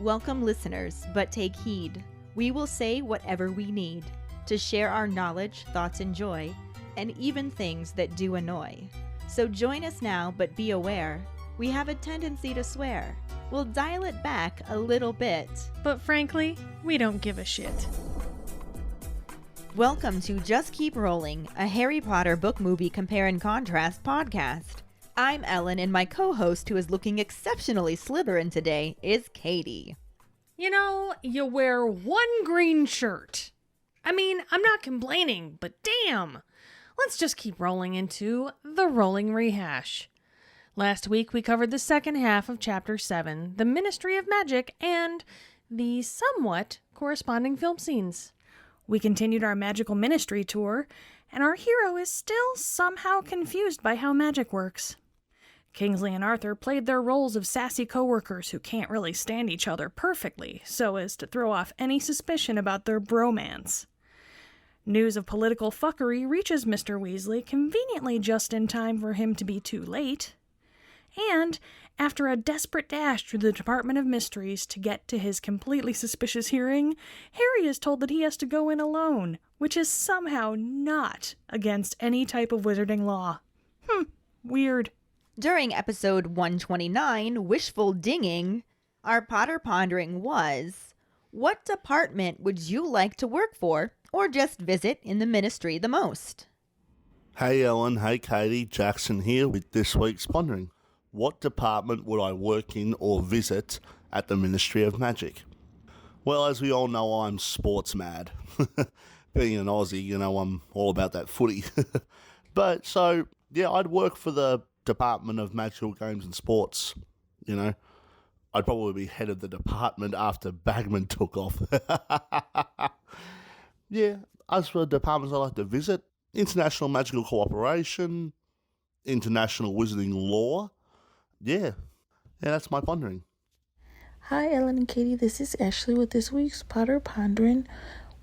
Welcome, listeners, but take heed. We will say whatever we need to share our knowledge, thoughts, and joy, and even things that do annoy. So join us now, but be aware, we have a tendency to swear. We'll dial it back a little bit. But frankly, we don't give a shit. Welcome to Just Keep Rowling, a Harry Potter book movie compare and contrast podcast. I'm Ellen, and my co-host, who is looking exceptionally Slytherin today, is Katie. You know, you wear one green shirt. I mean, I'm not complaining, but damn! Let's just keep rolling into the rolling rehash. Last week, we covered the second half of Chapter 7, the Ministry of Magic, and the somewhat corresponding film scenes. We continued our magical ministry tour, and our hero is still somehow confused by how magic works. Kingsley and Arthur played their roles of sassy coworkers who can't really stand each other perfectly, so as to throw off any suspicion about their bromance. News of political fuckery reaches Mr. Weasley conveniently just in time for him to be too late. And, after a desperate dash through the Department of Mysteries to get to his completely suspicious hearing, Harry is told that he has to go in alone, which is somehow not against any type of wizarding law. Weird. During episode 129, Wishful Dinging, our Potter Pondering was, what department would you like to work for or just visit in the ministry the most? Hey Ellen, hey Katie, Jackson here with this week's Pondering. What department would I work in or visit at the Ministry of Magic? Well, as we all know, I'm sports mad. Being an Aussie, you know, I'm all about that footy. But, so, yeah, I'd work for the Department of Magical Games and Sports, you know. I'd probably be head of the department after Bagman took off. Yeah, as for the departments I like to visit, international magical cooperation, international wizarding law. Yeah, that's my pondering. Hi, Ellen and Katie. This is Ashley with this week's Potter Pondering.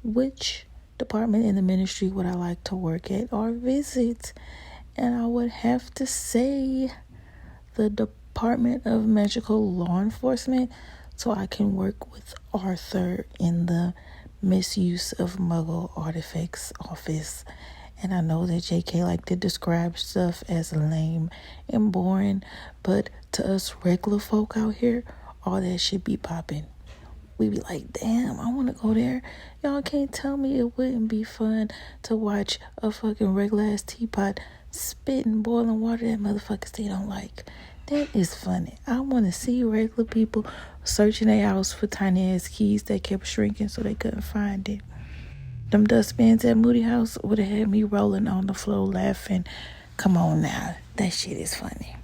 Which department in the ministry would I like to work at or visit? And I would have to say the Department of Magical Law Enforcement, so I can work with Arthur in the Misuse of Muggle Artifacts office. And I know that JK like to describe stuff as lame and boring, but to us regular folk out here, all that should be popping. We be like, damn, I want to go there. Y'all can't tell me it wouldn't be fun to watch a fucking regular ass teapot spitting boiling water that motherfuckers they don't like. That is funny. I want to see regular people searching their house for tiny ass keys that kept shrinking so they couldn't find it. Them dustbins at Moody House would have had me rolling on the floor laughing. Come on now, that shit is funny.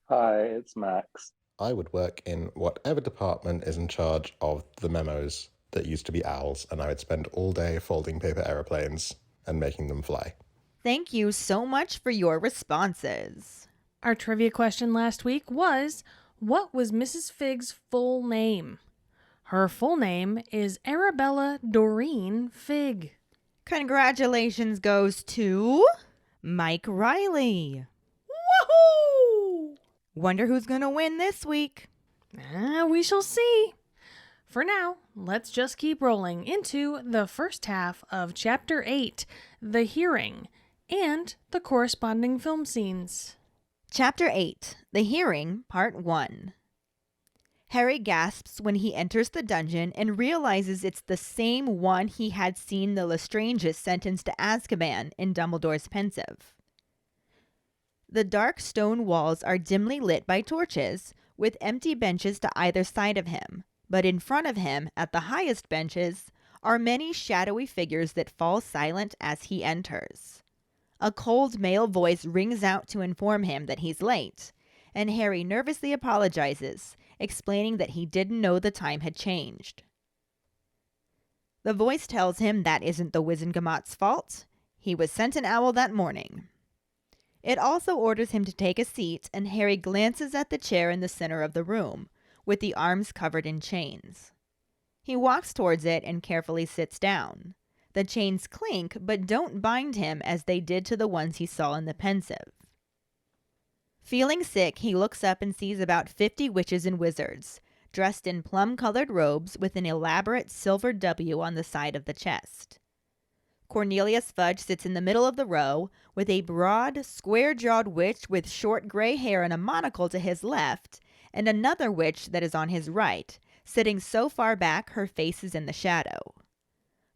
Hi, it's Max. I would work in whatever department is in charge of the memos that used to be owls, and I would spend all day folding paper aeroplanes and making them fly. Thank you so much for your responses. Our trivia question last week was, what was Mrs. Figg's full name? Her full name is Arabella Doreen Figg. Congratulations goes to Mike Riley. Woohoo! Wonder who's gonna win this week. We shall see. For now, let's just keep rolling into the first half of Chapter 8, The Hearing, and the corresponding film scenes. Chapter 8, The Hearing, Part 1. Harry gasps when he enters the dungeon and realizes it's the same one he had seen the Lestranges sentenced to Azkaban in Dumbledore's Pensive. The dark stone walls are dimly lit by torches, with empty benches to either side of him, but in front of him, at the highest benches, are many shadowy figures that fall silent as he enters. A cold male voice rings out to inform him that he's late, and Harry nervously apologizes, explaining that he didn't know the time had changed. The voice tells him that isn't the Wizengamot's fault. He was sent an owl that morning. It also orders him to take a seat, and Harry glances at the chair in the center of the room, with the arms covered in chains. He walks towards it and carefully sits down. The chains clink, but don't bind him as they did to the ones he saw in the Pensive. Feeling sick, he looks up and sees about 50 witches and wizards, dressed in plum-colored robes with an elaborate silver W on the side of the chest. Cornelius Fudge sits in the middle of the row, with a broad, square-jawed witch with short gray hair and a monocle to his left, and another witch that is on his right, sitting so far back her face is in the shadow.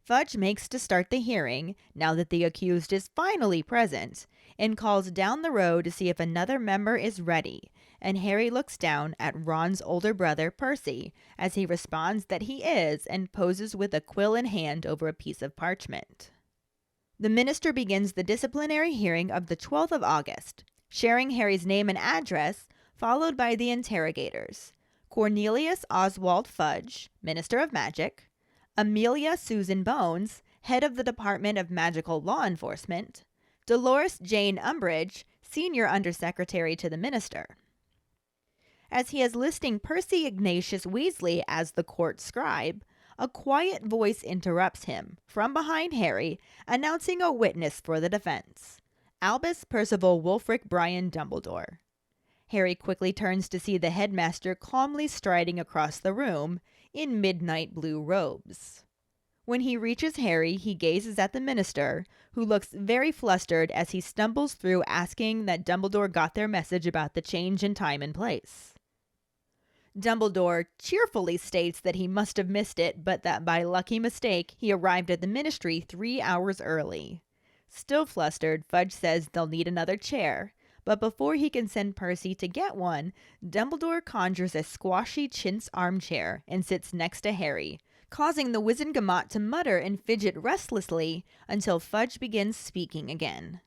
Fudge makes to start the hearing, now that the accused is finally present, and calls down the row to see if another member is ready, and Harry looks down at Ron's older brother, Percy, as he responds that he is and poses with a quill in hand over a piece of parchment. The minister begins the disciplinary hearing of the 12th of August, sharing Harry's name and address, followed by the interrogators. Cornelius Oswald Fudge, Minister of Magic, Amelia Susan Bones, Head of the Department of Magical Law Enforcement, Dolores Jane Umbridge, Senior Undersecretary to the Minister. As he is listing Percy Ignatius Weasley as the court scribe, a quiet voice interrupts him, from behind Harry, announcing a witness for the defense. Albus Percival Wolfrick Brian Dumbledore. Harry quickly turns to see the headmaster calmly striding across the room, in midnight blue robes. When he reaches Harry, he gazes at the minister, who looks very flustered as he stumbles through asking that Dumbledore got their message about the change in time and place. Dumbledore cheerfully states that he must have missed it, but that by lucky mistake, he arrived at the ministry 3 hours early. Still flustered, Fudge says they'll need another chair, but before he can send Percy to get one, Dumbledore conjures a squashy chintz armchair and sits next to Harry, causing the Wizengamot to mutter and fidget restlessly until Fudge begins speaking again.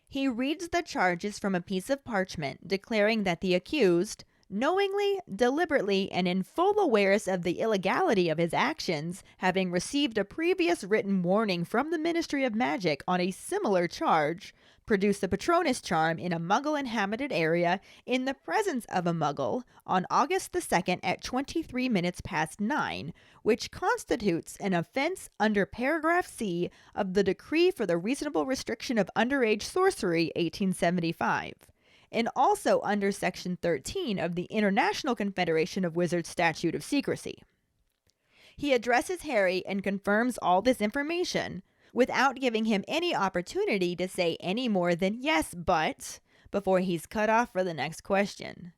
He reads the charges from a piece of parchment, declaring that the accused, knowingly, deliberately, and in full awareness of the illegality of his actions, having received a previous written warning from the Ministry of Magic on a similar charge, produced the Patronus charm in a Muggle-inhabited area in the presence of a Muggle on August the 2nd at 23 minutes past 9, which constitutes an offense under Paragraph C of the Decree for the Reasonable Restriction of Underage Sorcery, 1875. And also under Section 13 of the International Confederation of Wizards Statute of Secrecy. He addresses Harry and confirms all this information, without giving him any opportunity to say any more than yes, but, before he's cut off for the next question.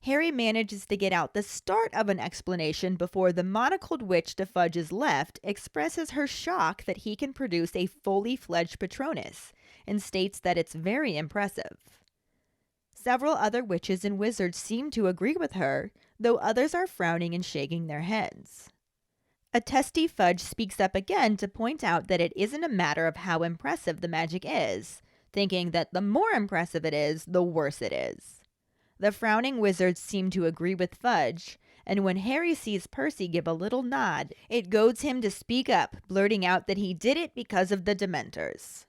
Harry manages to get out the start of an explanation before the monocled witch to Fudge's left expresses her shock that he can produce a fully fledged Patronus, and states that it's very impressive. Several other witches and wizards seem to agree with her, though others are frowning and shaking their heads. A testy Fudge speaks up again to point out that it isn't a matter of how impressive the magic is, thinking that the more impressive it is, the worse it is. The frowning wizards seem to agree with Fudge, and when Harry sees Percy give a little nod, it goads him to speak up, blurting out that he did it because of the Dementors.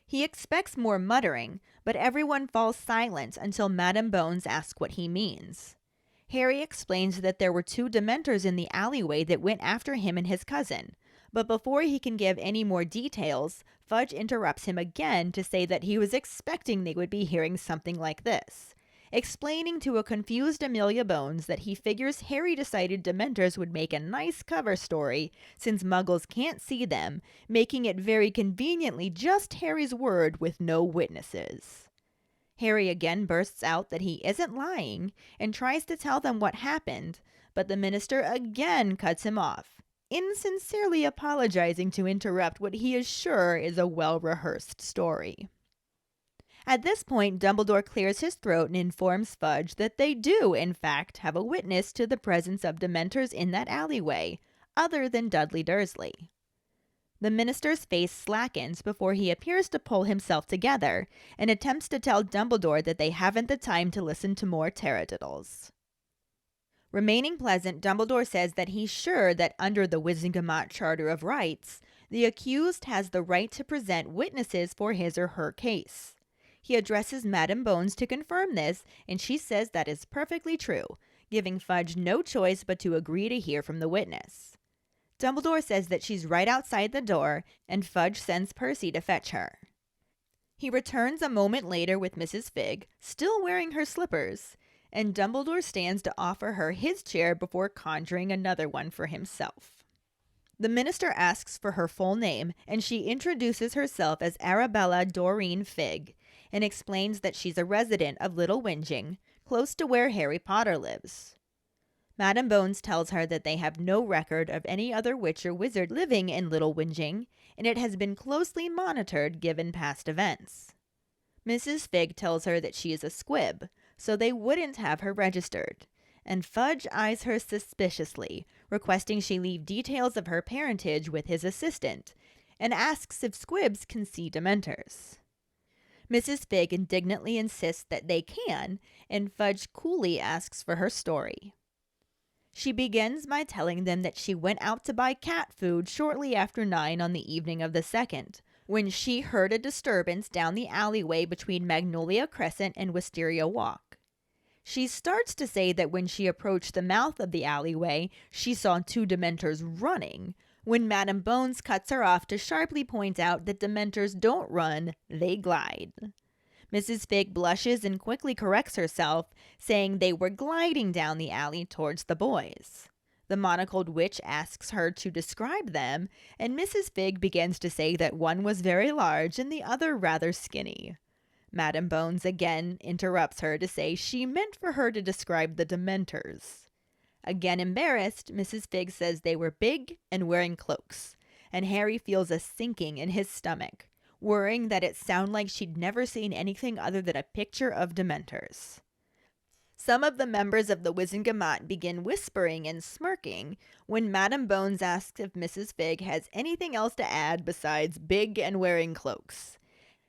He expects more muttering, but everyone falls silent until Madame Bones asks what he means. Harry explains that there were 2 Dementors in the alleyway that went after him and his cousin, but before he can give any more details, Fudge interrupts him again to say that he was expecting they would be hearing something like this, explaining to a confused Amelia Bones that he figures Harry decided Dementors would make a nice cover story since Muggles can't see them, making it very conveniently just Harry's word with no witnesses. Harry again bursts out that he isn't lying and tries to tell them what happened, but the minister again cuts him off, insincerely apologizing to interrupt what he is sure is a well-rehearsed story. At this point, Dumbledore clears his throat and informs Fudge that they do, in fact, have a witness to the presence of Dementors in that alleyway, other than Dudley Dursley. The minister's face slackens before he appears to pull himself together and attempts to tell Dumbledore that they haven't the time to listen to more taradiddles. Remaining pleasant, Dumbledore says that he's sure that under the Wizengamot Charter of Rights, the accused has the right to present witnesses for his or her case. He addresses Madame Bones to confirm this, and she says that is perfectly true, giving Fudge no choice but to agree to hear from the witness. Dumbledore says that she's right outside the door, and Fudge sends Percy to fetch her. He returns a moment later with Mrs. Figg, still wearing her slippers, and Dumbledore stands to offer her his chair before conjuring another one for himself. The minister asks for her full name, and she introduces herself as Arabella Doreen Figg, and explains that she's a resident of Little Whinging, close to where Harry Potter lives. Madam Bones tells her that they have no record of any other witch or wizard living in Little Whinging, and it has been closely monitored given past events. Mrs. Figg tells her that she is a squib, so they wouldn't have her registered, and Fudge eyes her suspiciously, requesting she leave details of her parentage with his assistant, and asks if squibs can see Dementors. Mrs. Figg indignantly insists that they can, and Fudge coolly asks for her story. She begins by telling them that she went out to buy cat food shortly after 9 on the evening of the 2nd, when she heard a disturbance down the alleyway between Magnolia Crescent and Wisteria Walk. She starts to say that when she approached the mouth of the alleyway, she saw 2 Dementors running, when Madam Bones cuts her off to sharply point out that Dementors don't run, they glide. Mrs. Figg blushes and quickly corrects herself, saying they were gliding down the alley towards the boys. The monocled witch asks her to describe them, and Mrs. Figg begins to say that one was very large and the other rather skinny. Madam Bones again interrupts her to say she meant for her to describe the Dementors. Again embarrassed, Mrs. Figg says they were big and wearing cloaks, and Harry feels a sinking in his stomach, worrying that it sounded like she'd never seen anything other than a picture of Dementors. Some of the members of the Wizengamot begin whispering and smirking when Madam Bones asks if Mrs. Figg has anything else to add besides big and wearing cloaks.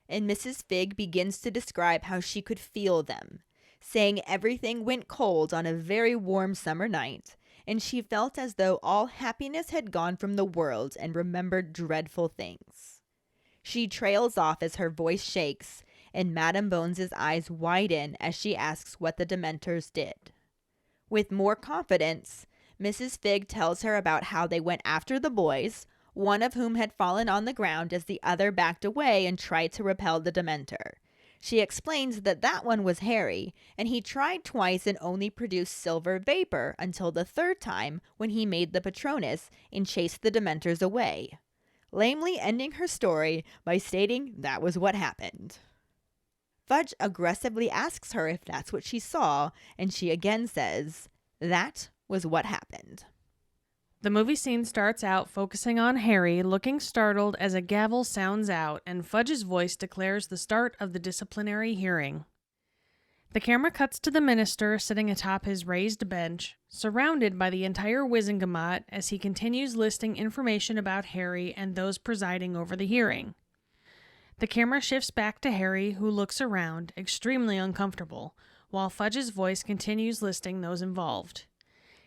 And Mrs. Figg begins to describe how she could feel them, saying everything went cold on a very warm summer night, and she felt as though all happiness had gone from the world and remembered dreadful things. She trails off as her voice shakes, and Madam Bones's eyes widen as she asks what the Dementors did. With more confidence, Mrs. Figg tells her about how they went after the boys, one of whom had fallen on the ground as the other backed away and tried to repel the Dementor. She explains that one was Harry, and he tried twice and only produced silver vapor until the 3rd time when he made the Patronus and chased the Dementors away, lamely ending her story by stating that was what happened. Fudge aggressively asks her if that's what she saw, and she again says, that was what happened. The movie scene starts out focusing on Harry looking startled as a gavel sounds out and Fudge's voice declares the start of the disciplinary hearing. The camera cuts to the minister sitting atop his raised bench, surrounded by the entire Wizengamot as he continues listing information about Harry and those presiding over the hearing. The camera shifts back to Harry, who looks around, extremely uncomfortable, while Fudge's voice continues listing those involved.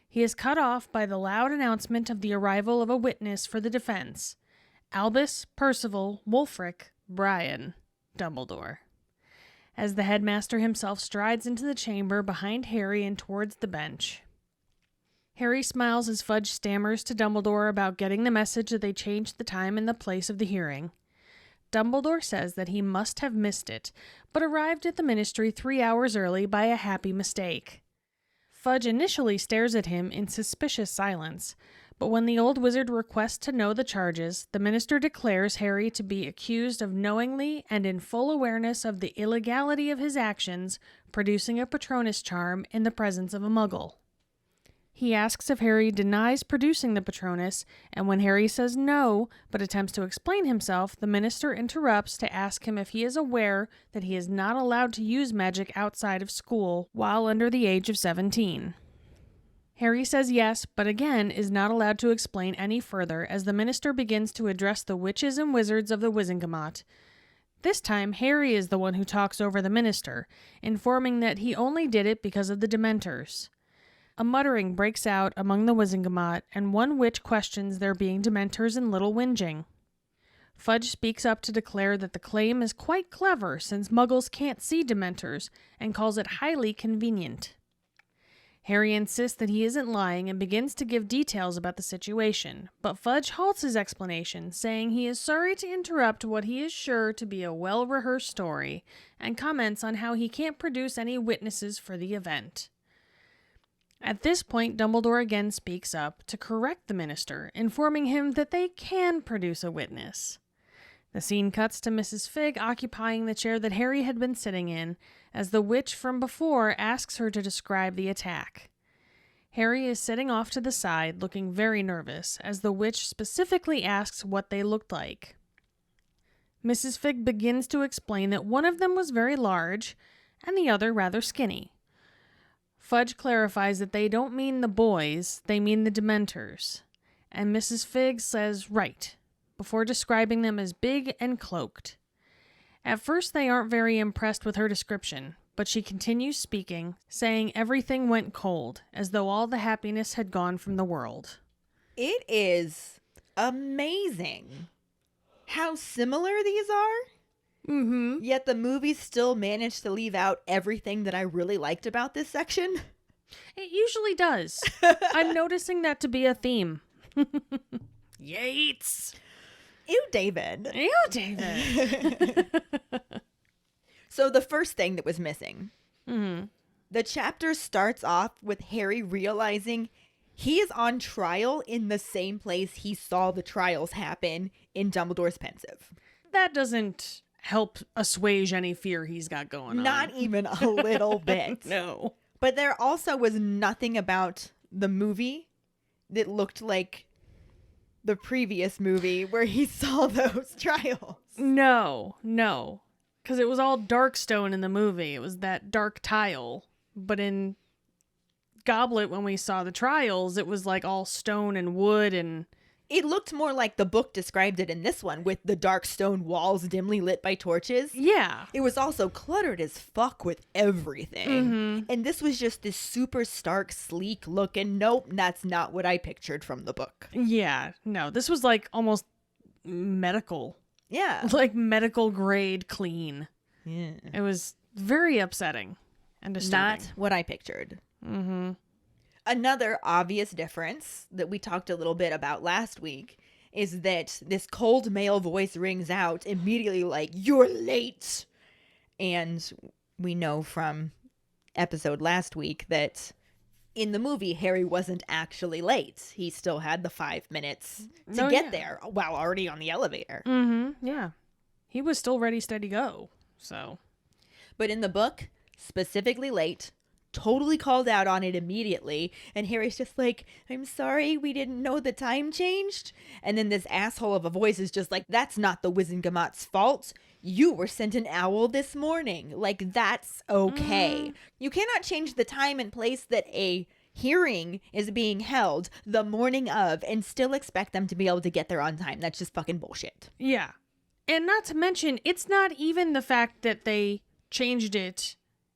He is cut off by the loud announcement of the arrival of a witness for the defense, Albus, Percival, Wolfrick, Brian, Dumbledore. As the headmaster himself strides into the chamber behind Harry and towards the bench. Harry smiles as Fudge stammers to Dumbledore about getting the message that they changed the time and the place of the hearing. Dumbledore says that he must have missed it, but arrived at the ministry 3 hours early by a happy mistake. Fudge initially stares at him in suspicious silence, but when the old wizard requests to know the charges, the minister declares Harry to be accused of knowingly and in full awareness of the illegality of his actions, producing a Patronus charm in the presence of a Muggle. He asks if Harry denies producing the Patronus, and when Harry says no, but attempts to explain himself, the minister interrupts to ask him if he is aware that he is not allowed to use magic outside of school while under the age of 17. Harry says yes, but again is not allowed to explain any further as the minister begins to address the witches and wizards of the Wizengamot. This time, Harry is the one who talks over the minister, informing that he only did it because of the Dementors. A muttering breaks out among the Wizengamot, and one witch questions there being Dementors in Little Whinging. Fudge speaks up to declare that the claim is quite clever since Muggles can't see Dementors, and calls it highly convenient. Harry insists that he isn't lying and begins to give details about the situation, but Fudge halts his explanation, saying he is sorry to interrupt what he is sure to be a well-rehearsed story, and comments on how he can't produce any witnesses for the event. At this point, Dumbledore again speaks up to correct the minister, informing him that they can produce a witness. The scene cuts to Mrs. Fig occupying the chair that Harry had been sitting in, as the witch from before asks her to describe the attack. Harry is sitting off to the side, looking very nervous, as the witch specifically asks what they looked like. Mrs. Fig begins to explain that one of them was very large, and the other rather skinny. Fudge clarifies that they don't mean the boys, they mean the Dementors, and Mrs. Fig says right, before describing them as big and cloaked. At first, they aren't very impressed with her description, but she continues speaking, saying everything went cold, as though all the happiness had gone from the world. It is amazing how similar these are. Mm-hmm. Yet the movie still managed to leave out everything that I really liked about this section. It usually does. I'm noticing that to be a theme. Yates! Ew, David. Ew, David. So the first thing that was missing. Mm-hmm. The chapter starts off with Harry realizing he is on trial in the same place he saw the trials happen in Dumbledore's Pensive. That doesn't help assuage any fear he's got going on. Not even a little bit. No. But there also was nothing about the movie that looked like the previous movie where he saw those trials. No. Because it was all dark stone in the movie. It was that dark tile. But in Goblet, when we saw the trials, it was like all stone and wood, and It looked more like the book described it in this one, with the dark stone walls dimly lit by torches. yeah. It was also cluttered as fuck with everything. Mm-hmm. And this was just this super stark, sleek looking. Nope, that's not what I pictured from the book. Yeah. No, this was like almost medical. Yeah. Like medical grade clean. Yeah. It was very upsetting and disturbing. Not what I pictured. Mm-hmm. Another obvious difference that we talked a little bit about last week is that this cold male voice rings out immediately like, "You're late." And we know from episode last week that in the movie, Harry wasn't actually late. He still had the 5 minutes to get there while already on the elevator. Mm-hmm. Yeah. He was still ready, steady, go. So. But in the book, specifically late, totally called out on it immediately, and Harry's just like, "I'm sorry, we didn't know the time changed." And then this asshole of a voice is just like, "That's not the Wizengamot's fault. You were sent an owl this morning. Like, that's okay. You cannot change the time and place that a hearing is being held the morning of and still expect them to be able to get there on time. That's just fucking bullshit." Yeah. And not to mention, it's not even the fact that they changed it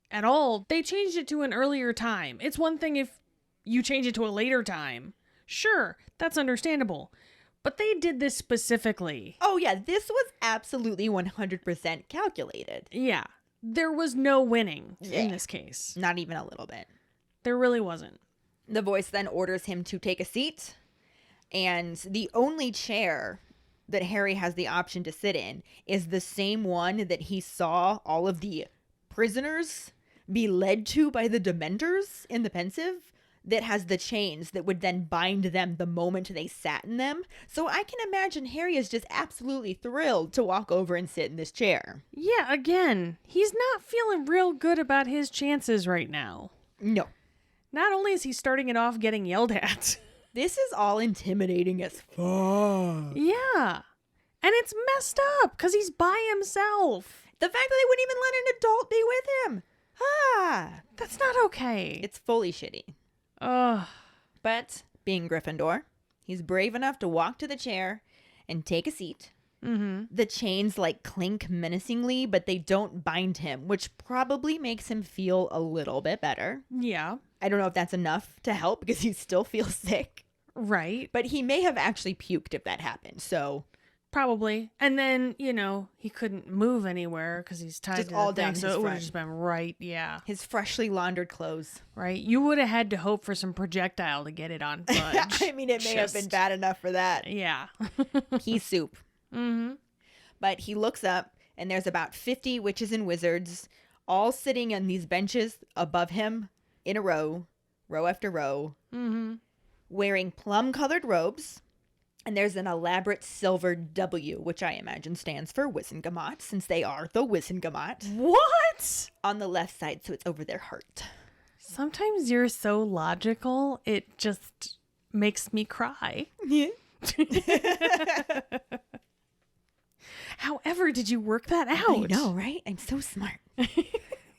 at all. They changed it to an earlier time. It's one thing if you change it to a later time. Sure, that's understandable. But they did this specifically. Oh yeah, this was absolutely 100% calculated. Yeah. There was no winning Yeah. in this case. Not even a little bit. There really wasn't. The voice then orders him to take a seat, and the only chair that Harry has the option to sit in is the same one that he saw all of the prisoners be led to by the Dementors in the Pensive, that has the chains that would then bind them the moment they sat in them. So I can imagine Harry is just absolutely thrilled to walk over and sit in this chair. Yeah, again, he's not feeling real good about his chances right now. No. Not only is he starting it off getting yelled at. This is all intimidating as fuck. Yeah. And it's messed up because he's by himself. The fact that they wouldn't even let an adult be with him. That's not okay. It's fully shitty. Ugh. But being Gryffindor, he's brave enough to walk to the chair and take a seat. Mm-hmm. The chains like clink menacingly, but they don't bind him, which probably makes him feel a little bit better. Yeah. I don't know if that's enough to help because he still feels sick, Right. but he may have actually puked if that happened. So Probably. And then, he couldn't move anywhere because he's tied Just to all the thing, down so his it would front. have just been right, yeah. His freshly laundered clothes. Right? You would have had to hope for some projectile to get it on Fudge. I mean, it may have been bad enough for that. Yeah. Pea soup. Mm-hmm. But he looks up, and there's about 50 witches and wizards all sitting on these benches above him in a row after row, wearing plum-colored robes. And there's an elaborate silver W, which I imagine stands for Wizengamot, since they are the Wizengamot, What? on the left side, so it's over their heart. Sometimes you're so logical, it just makes me cry. Yeah. However, did you work that out? I know, right? I'm so smart.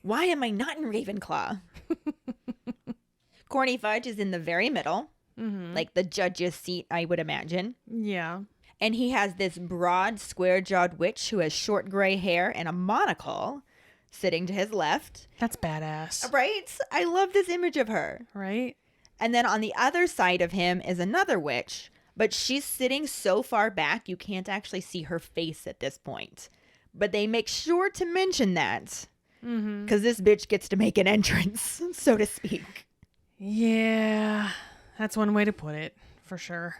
Why am I not in Ravenclaw? Corny Fudge is in the very middle, like the judge's seat, I would imagine. Yeah. And he has this broad, square-jawed witch who has short gray hair and a monocle sitting to his left. That's badass. Right? I love this image of her. Right? And then on the other side of him is another witch, but she's sitting so far back you can't actually see her face at this point. But they make sure to mention that because this bitch gets to make an entrance, so to speak. Yeah. That's one way to put it, for sure.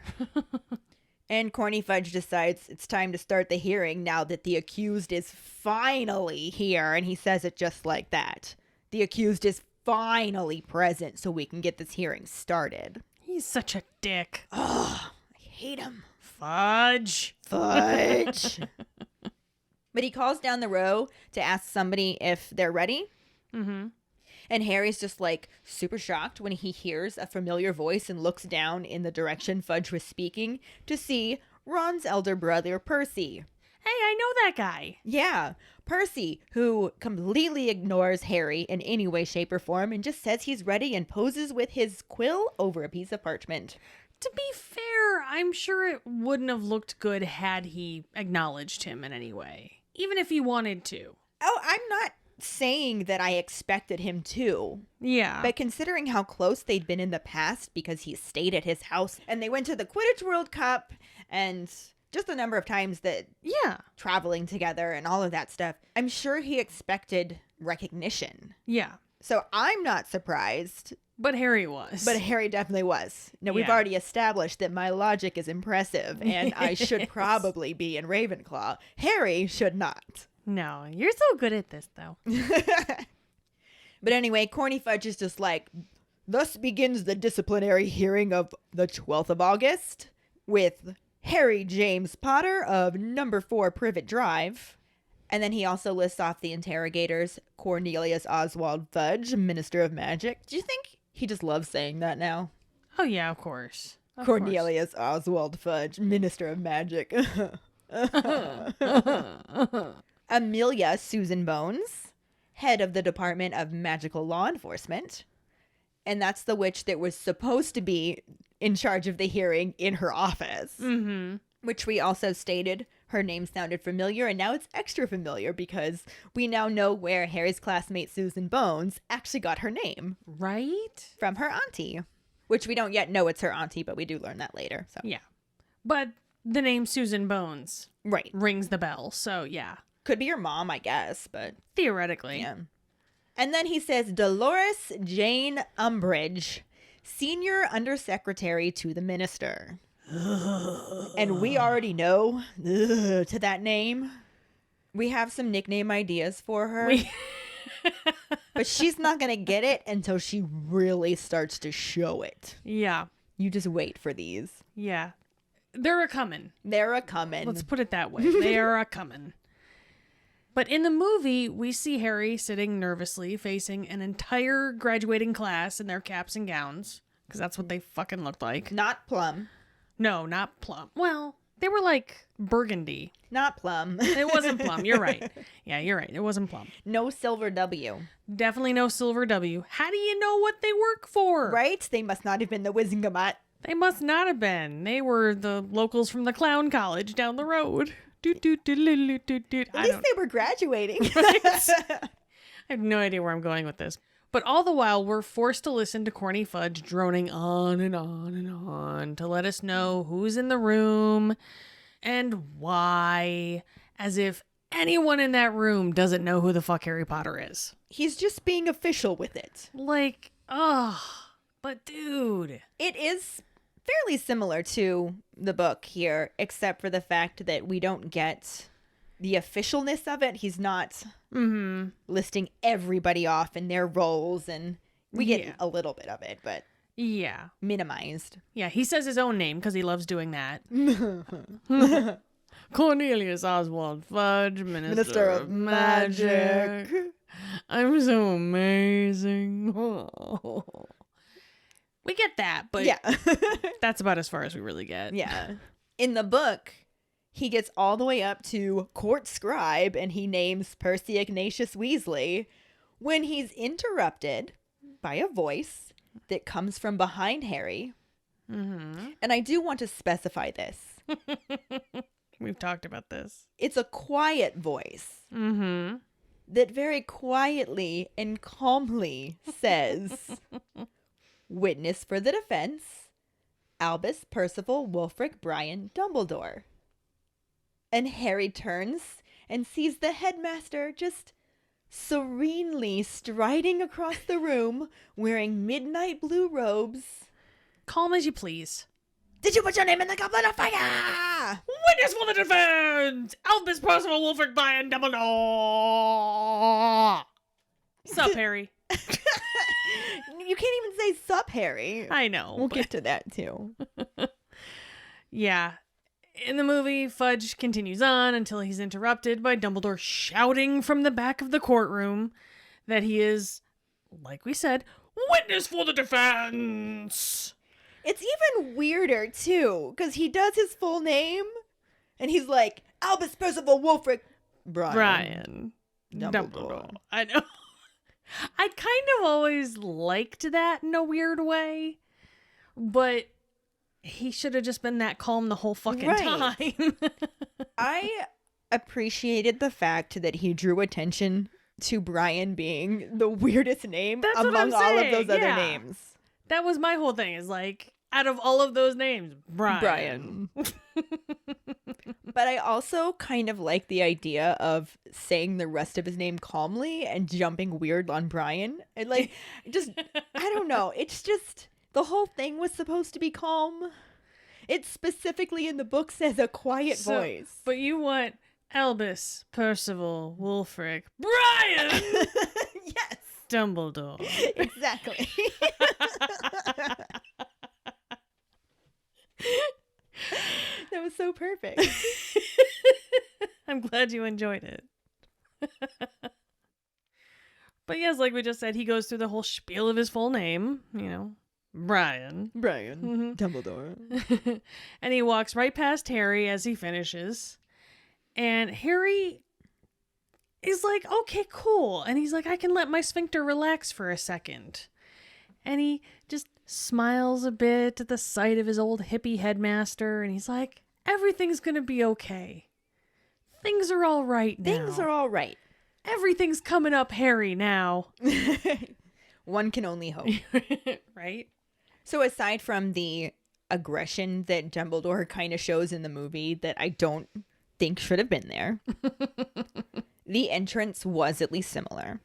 And Corny Fudge decides it's time to start the hearing now that the accused is finally here. And he says it just like that. The accused is finally present so we can get this hearing started. He's such a dick. Oh, I hate him. Fudge. Fudge. But he calls down the row to ask somebody if they're ready. And Harry's just like super shocked when he hears a familiar voice and looks down in the direction Fudge was speaking to see Ron's elder brother, Percy. Hey, I know that guy. Yeah, Percy, who completely ignores Harry in any way, shape, or form and just says he's ready and poses with his quill over a piece of parchment. To be fair, I'm sure it wouldn't have looked good had he acknowledged him in any way, even if he wanted to. Oh, I'm not saying that I expected him to. Yeah. But considering how close they'd been in the past because he stayed at his house and they went to the Quidditch World Cup and just the number of times that traveling together and all of that stuff, I'm sure he expected recognition. Yeah. So I'm not surprised. But Harry was. But Harry definitely was. Now, we've already established that my logic is impressive and I should probably be in Ravenclaw. Harry should not. No, you're so good at this, though. But anyway, Corny Fudge is just like, thus begins the disciplinary hearing of the 12th of August with Harry James Potter of number 4 Privet Drive. And then he also lists off the interrogators, Cornelius Oswald Fudge, Minister of Magic. Do you think he just loves saying that now? Oh, yeah, of course. Cornelius Oswald Fudge, Minister of Magic. Amelia Susan Bones, head of the Department of Magical Law Enforcement. And that's the witch that was supposed to be in charge of the hearing in her office. Which we also stated her name sounded familiar, and now it's extra familiar because we now know where Harry's classmate Susan Bones actually got her name. Right? From her auntie. Which we don't yet know it's her auntie, but we do learn that later. So yeah. But the name Susan Bones rings the bell, so yeah. Could be your mom, I guess, but... Theoretically. Yeah. And then he says, Dolores Jane Umbridge, Senior Undersecretary to the Minister. And we already know to that name. We have some nickname ideas for her. But she's not going to get it until she really starts to show it. Yeah. You just wait for these. Yeah. They're a-coming. They're a-coming. Let's put it that way. They are a-coming. But in the movie, we see Harry sitting nervously facing an entire graduating class in their caps and gowns. Because that's what they fucking looked like. Not plum. No, not plum. Well, they were like burgundy. Not plum. It wasn't plum. You're right. Yeah, you're right. It wasn't plum. No silver W. Definitely no silver W. How do you know what they work for? Right? They must not have been the Wizengamot. They must not have been. They were the locals from the clown college down the road. At least they were graduating. Right? I have no idea where I'm going with this. But all the while, we're forced to listen to Corny Fudge droning on and on and on to let us know who's in the room, And why? As if anyone in that room doesn't know who the fuck Harry Potter is. He's just being official with it. Like, oh, but dude. It is fairly similar to the book here, except for the fact that we don't get the officialness of it. He's not listing everybody off in their roles, and we get a little bit of it, but yeah, minimized. Yeah, he says his own name because he loves doing that. Cornelius Oswald Fudge, Minister of Magic. I'm so amazing. We get that, but yeah. That's about as far as we really get. Yeah. In the book, he gets all the way up to court scribe, and he names Percy Ignatius Weasley when he's interrupted by a voice that comes from behind Harry. And I do want to specify this. We've talked about this. It's a quiet voice that very quietly and calmly says, "Witness for the defense, Albus, Percival, Wolfrick, Brian, Dumbledore." And Harry turns and sees the headmaster just serenely striding across the room wearing midnight blue robes. Calm as you please. "Did you put your name in the goblet of fire?" Witness for the defense! Albus, Percival, Wolfrick, Brian, Dumbledore! Sup, Harry? You can't even say "sup, Harry." I know. We'll get to that too. Yeah. In the movie, Fudge continues on until he's interrupted by Dumbledore shouting from the back of the courtroom that he is, like we said, witness for the defense. It's even weirder too, because he does his full name, and he's like, "Albus, Percival, Wolfrick, Brian. Dumbledore." I know. I kind of always liked that in a weird way, but he should have just been that calm the whole fucking time. I appreciated the fact that he drew attention to Brian being the weirdest name That's what among I'm all of saying, those other yeah. names. That was my whole thing, is like, out of all of those names, Brian. But I also kind of like the idea of saying the rest of his name calmly and jumping weird on Brian. And like, just, I don't know. It's just, the whole thing was supposed to be calm. It specifically in the book says a quiet voice. But you want Albus, Percival, Wolfrick, Brian! Yes. Dumbledore. Exactly. That was so perfect. I'm glad you enjoyed it. But yes, like we just said, he goes through the whole spiel of his full name, Brian. Dumbledore. And he walks right past Harry as he finishes. And Harry is like, okay, cool. And he's like, I can let my sphincter relax for a second. And he just smiles a bit at the sight of his old hippie headmaster. And he's like, everything's going to be okay. Things are all right now. Things are all right. Everything's coming up Harry now. One can only hope. Right? So aside from the aggression that Dumbledore kind of shows in the movie that I don't think should have been there, the entrance was at least similar.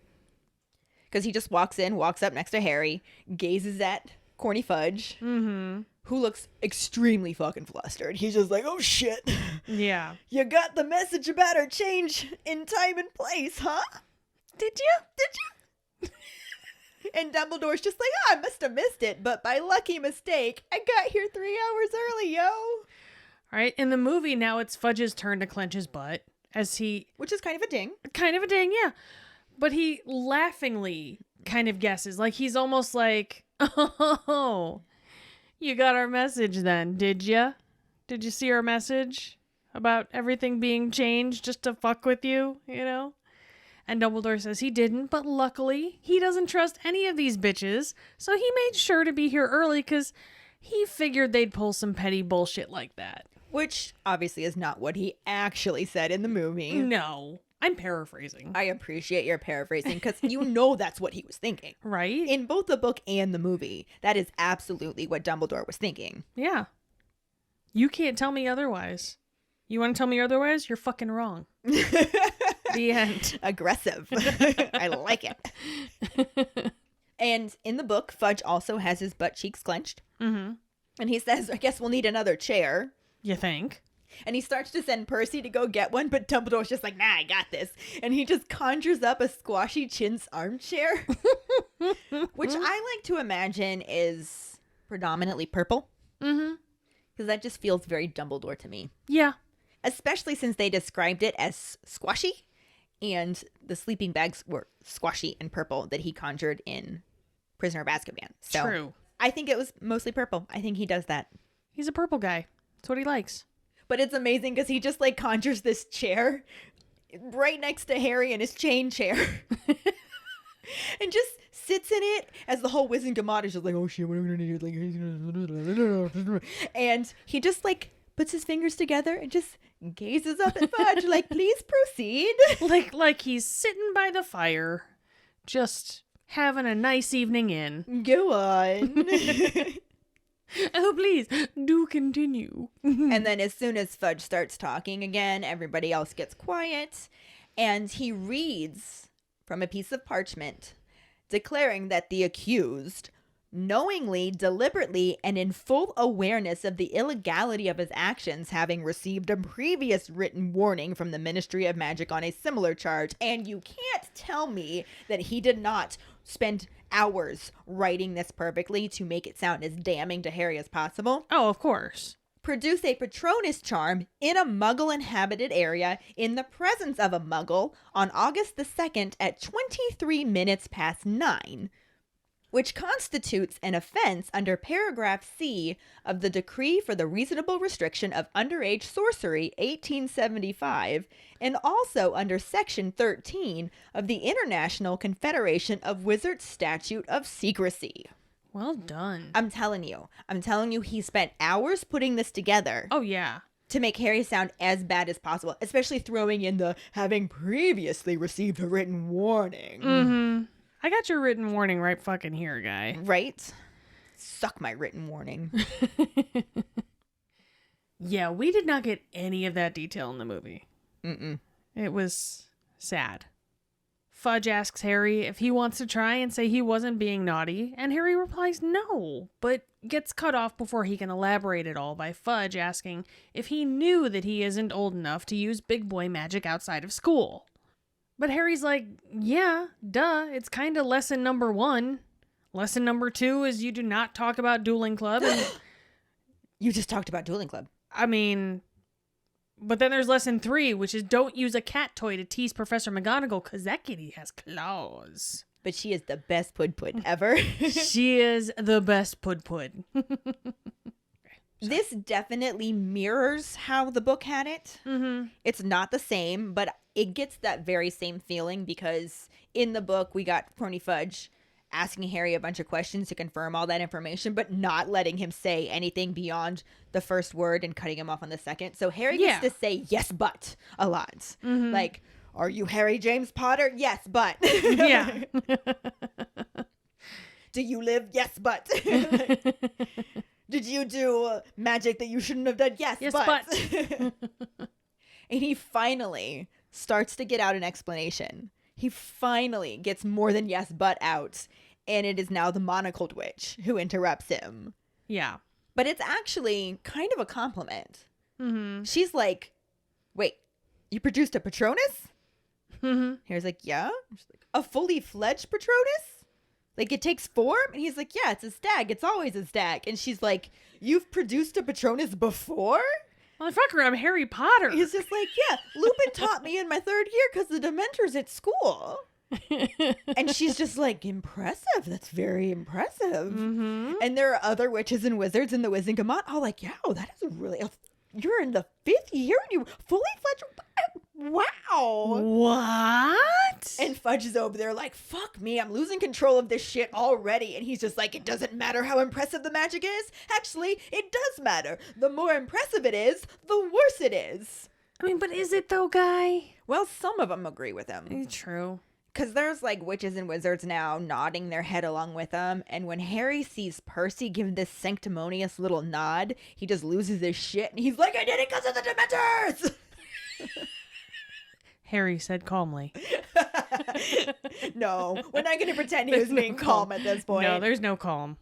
Because he just walks up next to Harry, gazes at Corny Fudge, who looks extremely fucking flustered. He's just like, "Oh shit. Yeah. You got the message about our change in time and place, huh? Did you? And Dumbledore's just like, I must have missed it, but by lucky mistake, I got here 3 hours early, yo." All right. In the movie, now it's Fudge's turn to clench his butt Which is kind of a ding. Kind of a ding, yeah. But he laughingly kind of guesses. Like, he's almost like, "Oh, you got our message then, did ya? Did you see our message about everything being changed just to fuck with you, And Dumbledore says he didn't, but luckily he doesn't trust any of these bitches, so he made sure to be here early because he figured they'd pull some petty bullshit like that. Which obviously is not what he actually said in the movie. No, I'm paraphrasing. I appreciate your paraphrasing because that's what he was thinking. Right? In both the book and the movie, that is absolutely what Dumbledore was thinking. Yeah. You can't tell me otherwise. You want to tell me otherwise? You're fucking wrong. The end. Aggressive. I like it. And in the book, Fudge also has his butt cheeks clenched. Mm-hmm. And he says, I guess we'll need another chair. You think? And he starts to send Percy to go get one, but Dumbledore's just like, nah, I got this. And he just conjures up a squashy chintz armchair, which I like to imagine is predominantly purple. Mm-hmm. Because that just feels very Dumbledore to me. Yeah. Especially since they described it as squashy. And the sleeping bags were squashy and purple that he conjured in Prisoner of Azkaban. So True. I think it was mostly purple. I think he does that. He's a purple guy. That's what he likes. But it's amazing because he just like conjures this chair right next to Harry in his chain chair. And just sits in it as the whole Wizengamot is just like, oh shit, what are we gonna do? And he just like puts his fingers together and just gazes up at Fudge like, please proceed. Like he's sitting by the fire, just having a nice evening in. Go on. Oh, please, do continue. And then as soon as Fudge starts talking again, everybody else gets quiet. And he reads from a piece of parchment declaring that the accused, knowingly, deliberately, and in full awareness of the illegality of his actions, having received a previous written warning from the Ministry of Magic on a similar charge, and you can't tell me that he did not spend hours writing this perfectly to make it sound as damning to Harry as possible. Oh, of course. Produce a Patronus charm in a Muggle-inhabited area in the presence of a Muggle on August the 2nd at 23 minutes past 9, which constitutes an offense under paragraph C of the Decree for the Reasonable Restriction of Underage Sorcery, 1875, and also under section 13 of the International Confederation of Wizards Statute of Secrecy. Well done. I'm telling you, he spent hours putting this together. Oh, yeah. To make Harry sound as bad as possible, especially throwing in the having previously received a written warning. Mm-hmm. I got your written warning right fucking here, guy. Right? Suck my written warning. Yeah, we did not get any of that detail in the movie. Mm-mm. It was sad. Fudge asks Harry if he wants to try and say he wasn't being naughty, and Harry replies no, but gets cut off before he can elaborate at all by Fudge asking if he knew that he isn't old enough to use big boy magic outside of school. But Harry's like, yeah, duh, it's kind of lesson number 1. Lesson number 2 is you do not talk about Dueling Club. And You just talked about Dueling Club. I mean, but then there's lesson 3, which is don't use a cat toy to tease Professor McGonagall because that kitty has claws. But she is the best pud ever. She is the best pud. This definitely mirrors how the book had it. Mm-hmm. It's not the same, but it gets that very same feeling because in the book we got Corny Fudge asking Harry a bunch of questions to confirm all that information, but not letting him say anything beyond the first word and cutting him off on the second. So Harry gets to say yes, but a lot. Mm-hmm. Like, are you Harry James Potter? Yes, but. Yeah. Do you live? Yes, but. Did you do magic that you shouldn't have done? Yes, but. And he finally starts to get out an explanation. He finally gets more than yes, but out. And it is now the monocled witch who interrupts him. Yeah. But it's actually kind of a compliment. Mm-hmm. She's like, wait, you produced a Patronus? Mm-hmm. Harry's like, yeah. She's like, a fully fledged Patronus? Like, it takes form? And he's like, yeah, it's a stag. It's always a stag. And she's like, you've produced a Patronus before? Motherfucker, I'm Harry Potter. He's just like, yeah, Lupin taught me in my 3rd year because the Dementors at school. And she's just like, impressive. That's very impressive. Mm-hmm. And there are other witches and wizards in the Wizengamot all like, yo, that is really, you're in the 5th year and you fully fledged. Wow. What? And Fudge is over there like, fuck me, I'm losing control of this shit already. And he's just like, it doesn't matter how impressive the magic is. Actually, it does matter. The more impressive it is, the worse it is. I mean, but is it though, guy? Well, some of them agree with him. True. Because there's like witches and wizards now nodding their head along with them. And when Harry sees Percy give this sanctimonious little nod, he just loses his shit. And he's like, I did it because of the Dementors! Harry said calmly. No, we're not going to pretend he was being calm at this point. No, there's no calm.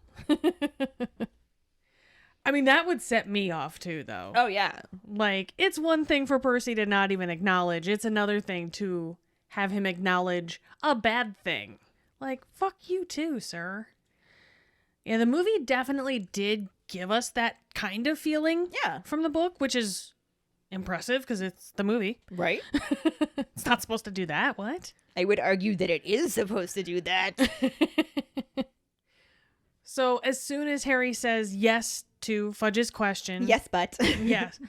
I mean, that would set me off too, though. Oh, yeah. Like, it's one thing for Percy to not even acknowledge. It's another thing to have him acknowledge a bad thing. Like, fuck you too, sir. Yeah, the movie definitely did give us that kind of feeling from the book, which is impressive because it's the movie. Right? It's not supposed to do that. What? I would argue that it is supposed to do that. So as soon as Harry says yes to Fudge's question. Yes, but. Yes.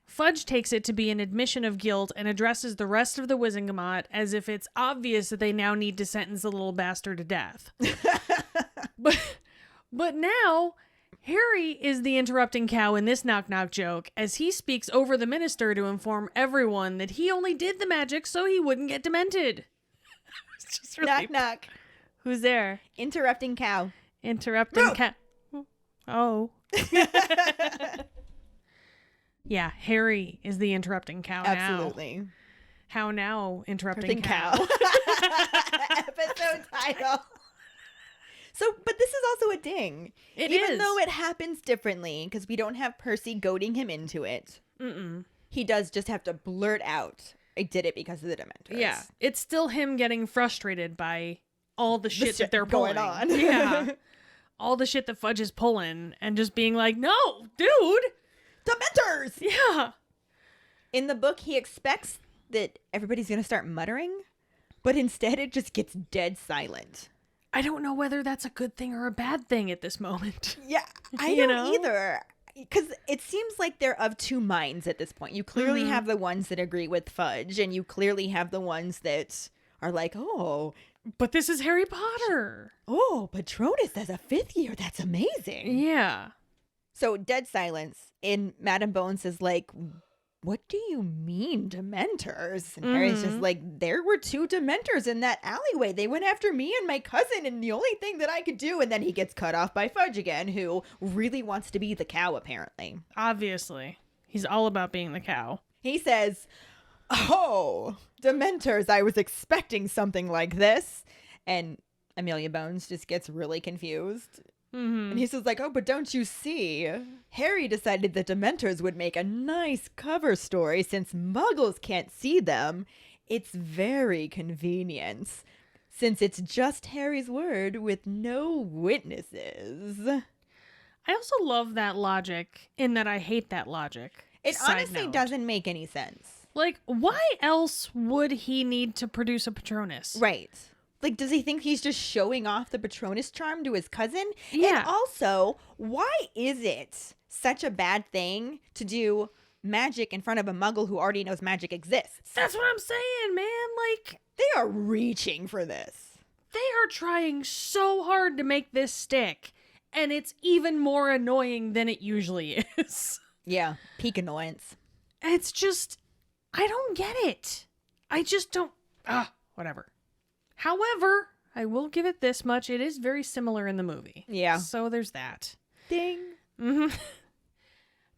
Fudge takes it to be an admission of guilt and addresses the rest of the Wizengamot as if it's obvious that they now need to sentence the little bastard to death. But now, Harry is the interrupting cow in this knock-knock joke as he speaks over the minister to inform everyone that he only did the magic so he wouldn't get demented. It's just really... Knock, knock. Who's there? Interrupting cow. Interrupting cow. Oh. Yeah, Harry is the interrupting cow now. Absolutely. How now, interrupting cow. Episode title. So, but this is also a ding. It Even is. though it happens differently, because we don't have Percy goading him into it. He does just have to blurt out, I did it because of the Dementors. Yeah, it's still him getting frustrated by all the shit that they're going pulling. on. Yeah. All the shit that Fudge is pulling and just being like, no, dude. Dementors! Yeah. In the book, he expects that everybody's going to start muttering, but instead it just gets dead silent. I don't know whether that's a good thing or a bad thing at this moment. Yeah, I don't either. Because it seems like they're of two minds at this point. You clearly have the ones that agree with Fudge, and you clearly have the ones that are like, oh, But this is Harry Potter. oh, Patronus as a fifth year. That's amazing. Yeah. So dead silence. And Madame Bones is like, what do you mean, Dementors? And Harry's just like, there were two Dementors in that alleyway. They went after me and my cousin, and the only thing that I could do. And then he gets cut off by Fudge again, who really wants to be the cow, apparently. Obviously. He's all about being the cow. He says, oh, Dementors, I was expecting something like this. And Amelia Bones just gets really confused. And he says like, oh, but don't you see? Harry decided the Dementors would make a nice cover story since Muggles can't see them. It's very convenient since it's just Harry's word with no witnesses. I also love that logic in that I hate that logic. It Side honestly note. doesn't make any sense. Like, why else would he need to produce a Patronus? Right. Like, does he think he's just showing off the Patronus charm to his cousin? Yeah. And also, why is it such a bad thing to do magic in front of a Muggle who already knows magic exists? That's what I'm saying, man. Like, They are reaching for this. they are trying so hard to make this stick, and it's even more annoying than it usually is. Yeah, peak annoyance. It's just, I don't get it. I just don't, whatever. However, I will give it this much. It is very similar in the movie. Yeah. So there's that. Ding.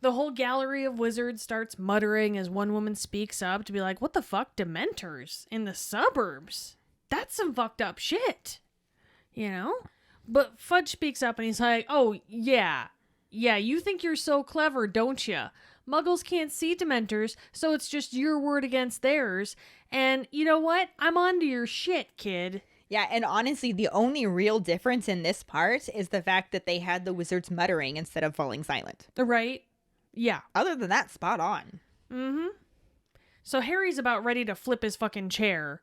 The whole gallery of wizards starts muttering as one woman speaks up to be like, what the fuck, Dementors in the suburbs? That's some fucked up shit. You know? But Fudge speaks up and he's like, oh, yeah. Yeah, you think you're so clever, don't you? Muggles can't see Dementors, so it's just your word against theirs. And you know what? I'm onto your shit, kid. Yeah, and honestly, the only real difference in this part is the fact that they had the wizards muttering instead of falling silent. Right? Yeah. Other than that, spot on. So Harry's about ready to flip his fucking chair.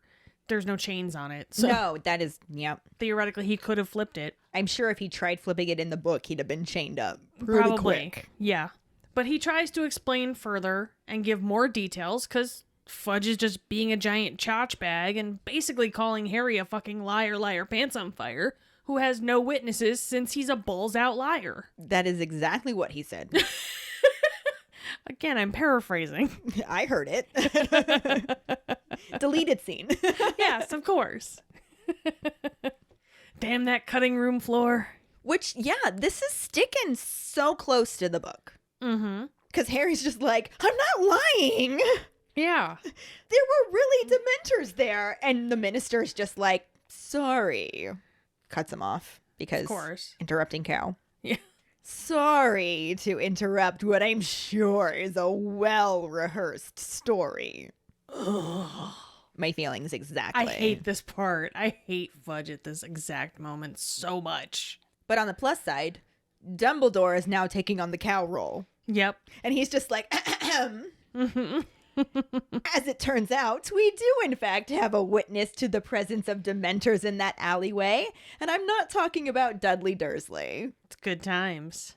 There's no chains on it. So No, that is, yep. theoretically, he could have flipped it. I'm sure if he tried flipping it in the book, he'd have been chained up really quick. Yeah. But he tries to explain further and give more details because Fudge is just being a giant chotch bag and basically calling Harry a fucking liar, pants on fire, who has no witnesses since he's a balls out liar. That is exactly what he said. Again, I'm paraphrasing. I heard it. Deleted scene. Yes, of course. Damn that cutting room floor. Which, yeah, this is sticking so close to the book. Mm-hmm. Because Harry's just like, I'm not lying. Yeah. There were really Dementors there. And the minister's just like, sorry. Cuts him off because Of course. interrupting cow. Yeah. Sorry to interrupt what I'm sure is a well-rehearsed story. My feelings exactly. I hate this part. I hate Fudge at this exact moment so much. But on the plus side, Dumbledore is now taking on the cow role. Yep. And he's just like, as it turns out, we do in fact have a witness to the presence of Dementors in that alleyway. And I'm not talking about Dudley Dursley. It's good times.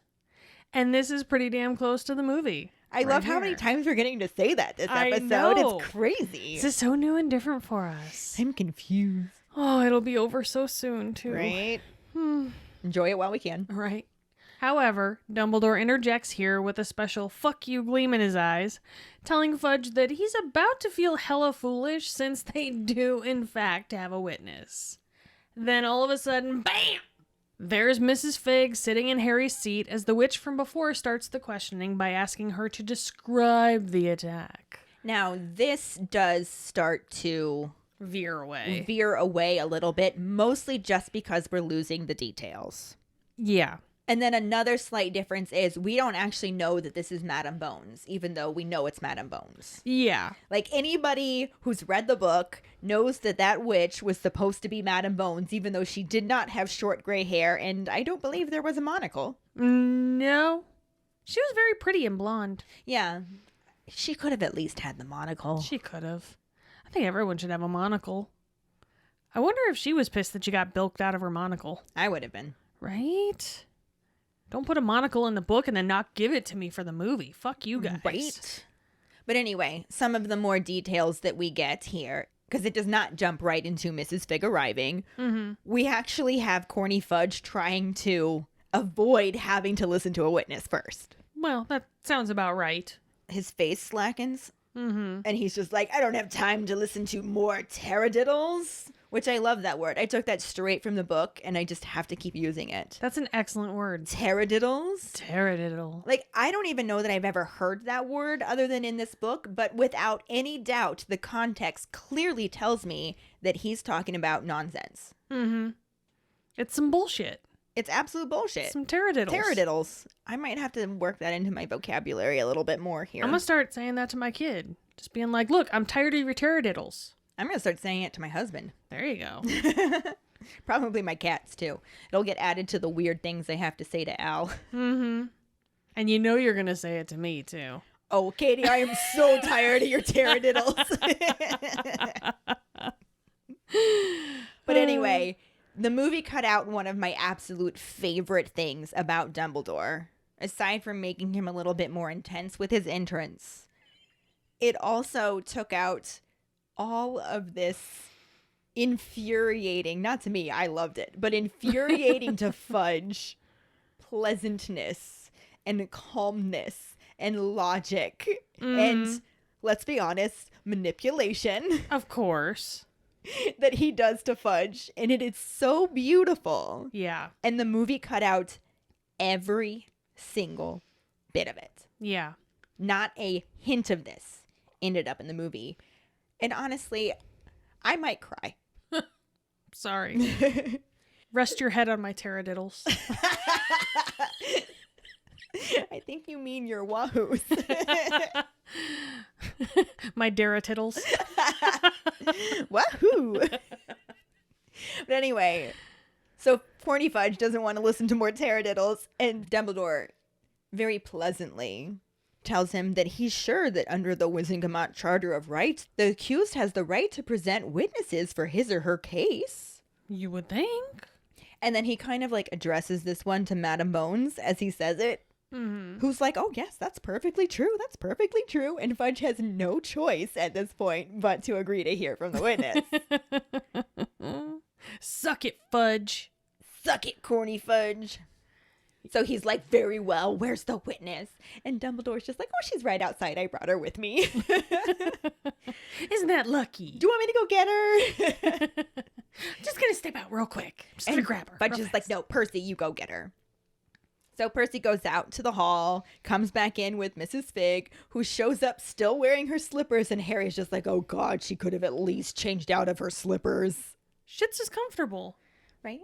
And this is pretty damn close to the movie. I love how many times we're getting to say that this I episode. know. It's crazy. This is so new and different for us. I'm confused. Oh, it'll be over so soon, too. Right? Enjoy it while we can. Right. However, Dumbledore interjects here with a special fuck you gleam in his eyes, telling Fudge that he's about to feel hella foolish since they do, in fact, have a witness. Then all of a sudden, BAM! There's Mrs. Fig sitting in Harry's seat as the witch from before starts the questioning by asking her to describe the attack. Now, this does start to Veer away. veer away a little bit, mostly just because we're losing the details. Yeah. And then another slight difference is we don't actually know that this is Madame Bones, even though we know it's Madame Bones. Yeah. Like, anybody who's read the book knows that that witch was supposed to be Madame Bones, even though she did not have short gray hair, and I don't believe there was a monocle. No. She was very pretty and blonde. Yeah, she could have at least had the monocle. She could have. I think everyone should have a monocle. I wonder if she was pissed that she got bilked out of her monocle. I would have been. Right? Don't put a monocle in the book and then not give it to me for the movie. Fuck you guys. Right? But anyway, some of the more details that we get here, because it does not jump right into Mrs. Fig arriving, we actually have Corny Fudge trying to avoid having to listen to a witness first. Well, that sounds about right. His face slackens, and he's just like, I don't have time to listen to more taradiddles, which I love that word. I took that straight from the book, and I just have to keep using it. That's an excellent word. Taradiddles? Taradiddle. Like, I don't even know that I've ever heard that word other than in this book, but without any doubt, the context clearly tells me that he's talking about nonsense. It's some bullshit. It's absolute bullshit. Some taradiddles. Taradiddles. I might have to work that into my vocabulary a little bit more here. I'm going to start saying that to my kid. Just being like, look, I'm tired of your taradiddles. I'm going to start saying it to my husband. There you go. Probably my cats, too. It'll get added to the weird things I have to say to Al. And you know you're going to say it to me, too. Oh, Katie, I am so tired of your taradiddles. But anyway, the movie cut out one of my absolute favorite things about Dumbledore. Aside from making him a little bit more intense with his entrance, it also took out all of this infuriating, not to me, I loved it, but infuriating to Fudge, pleasantness and calmness and logic and, let's be honest, manipulation Of course. that he does to Fudge. And it is so beautiful. Yeah. And the movie cut out every single bit of it. Yeah. Not a hint of this ended up in the movie. And honestly, I might cry. Sorry. Rest your head on my taradiddles. I think you mean your wahoos. My daratiddles. Wahoo! But anyway, so Corny Fudge doesn't want to listen to more taradiddles, and Dumbledore very pleasantly tells him that he's sure that under the Wizengamot Charter of Rights, the accused has the right to present witnesses for his or her case. You would think. And then he kind of like addresses this one to Madame Bones as he says it, who's like, oh yes, that's perfectly true. That's perfectly true. And Fudge has no choice at this point but to agree to hear from the witness. Suck it, Fudge. Suck it, Corny Fudge. So he's like, very well, where's the witness? And Dumbledore's just like, oh, she's right outside. I brought her with me. Isn't that lucky? Do you want me to go get her? I'm just going to step out real quick. I'm just going to grab her. But real just like, fast. no, Percy, you go get her. So Percy goes out to the hall, comes back in with Mrs. Fig, who shows up still wearing her slippers, and Harry's just like, oh God, she could have at least changed out of her slippers. Shit's just comfortable. Right?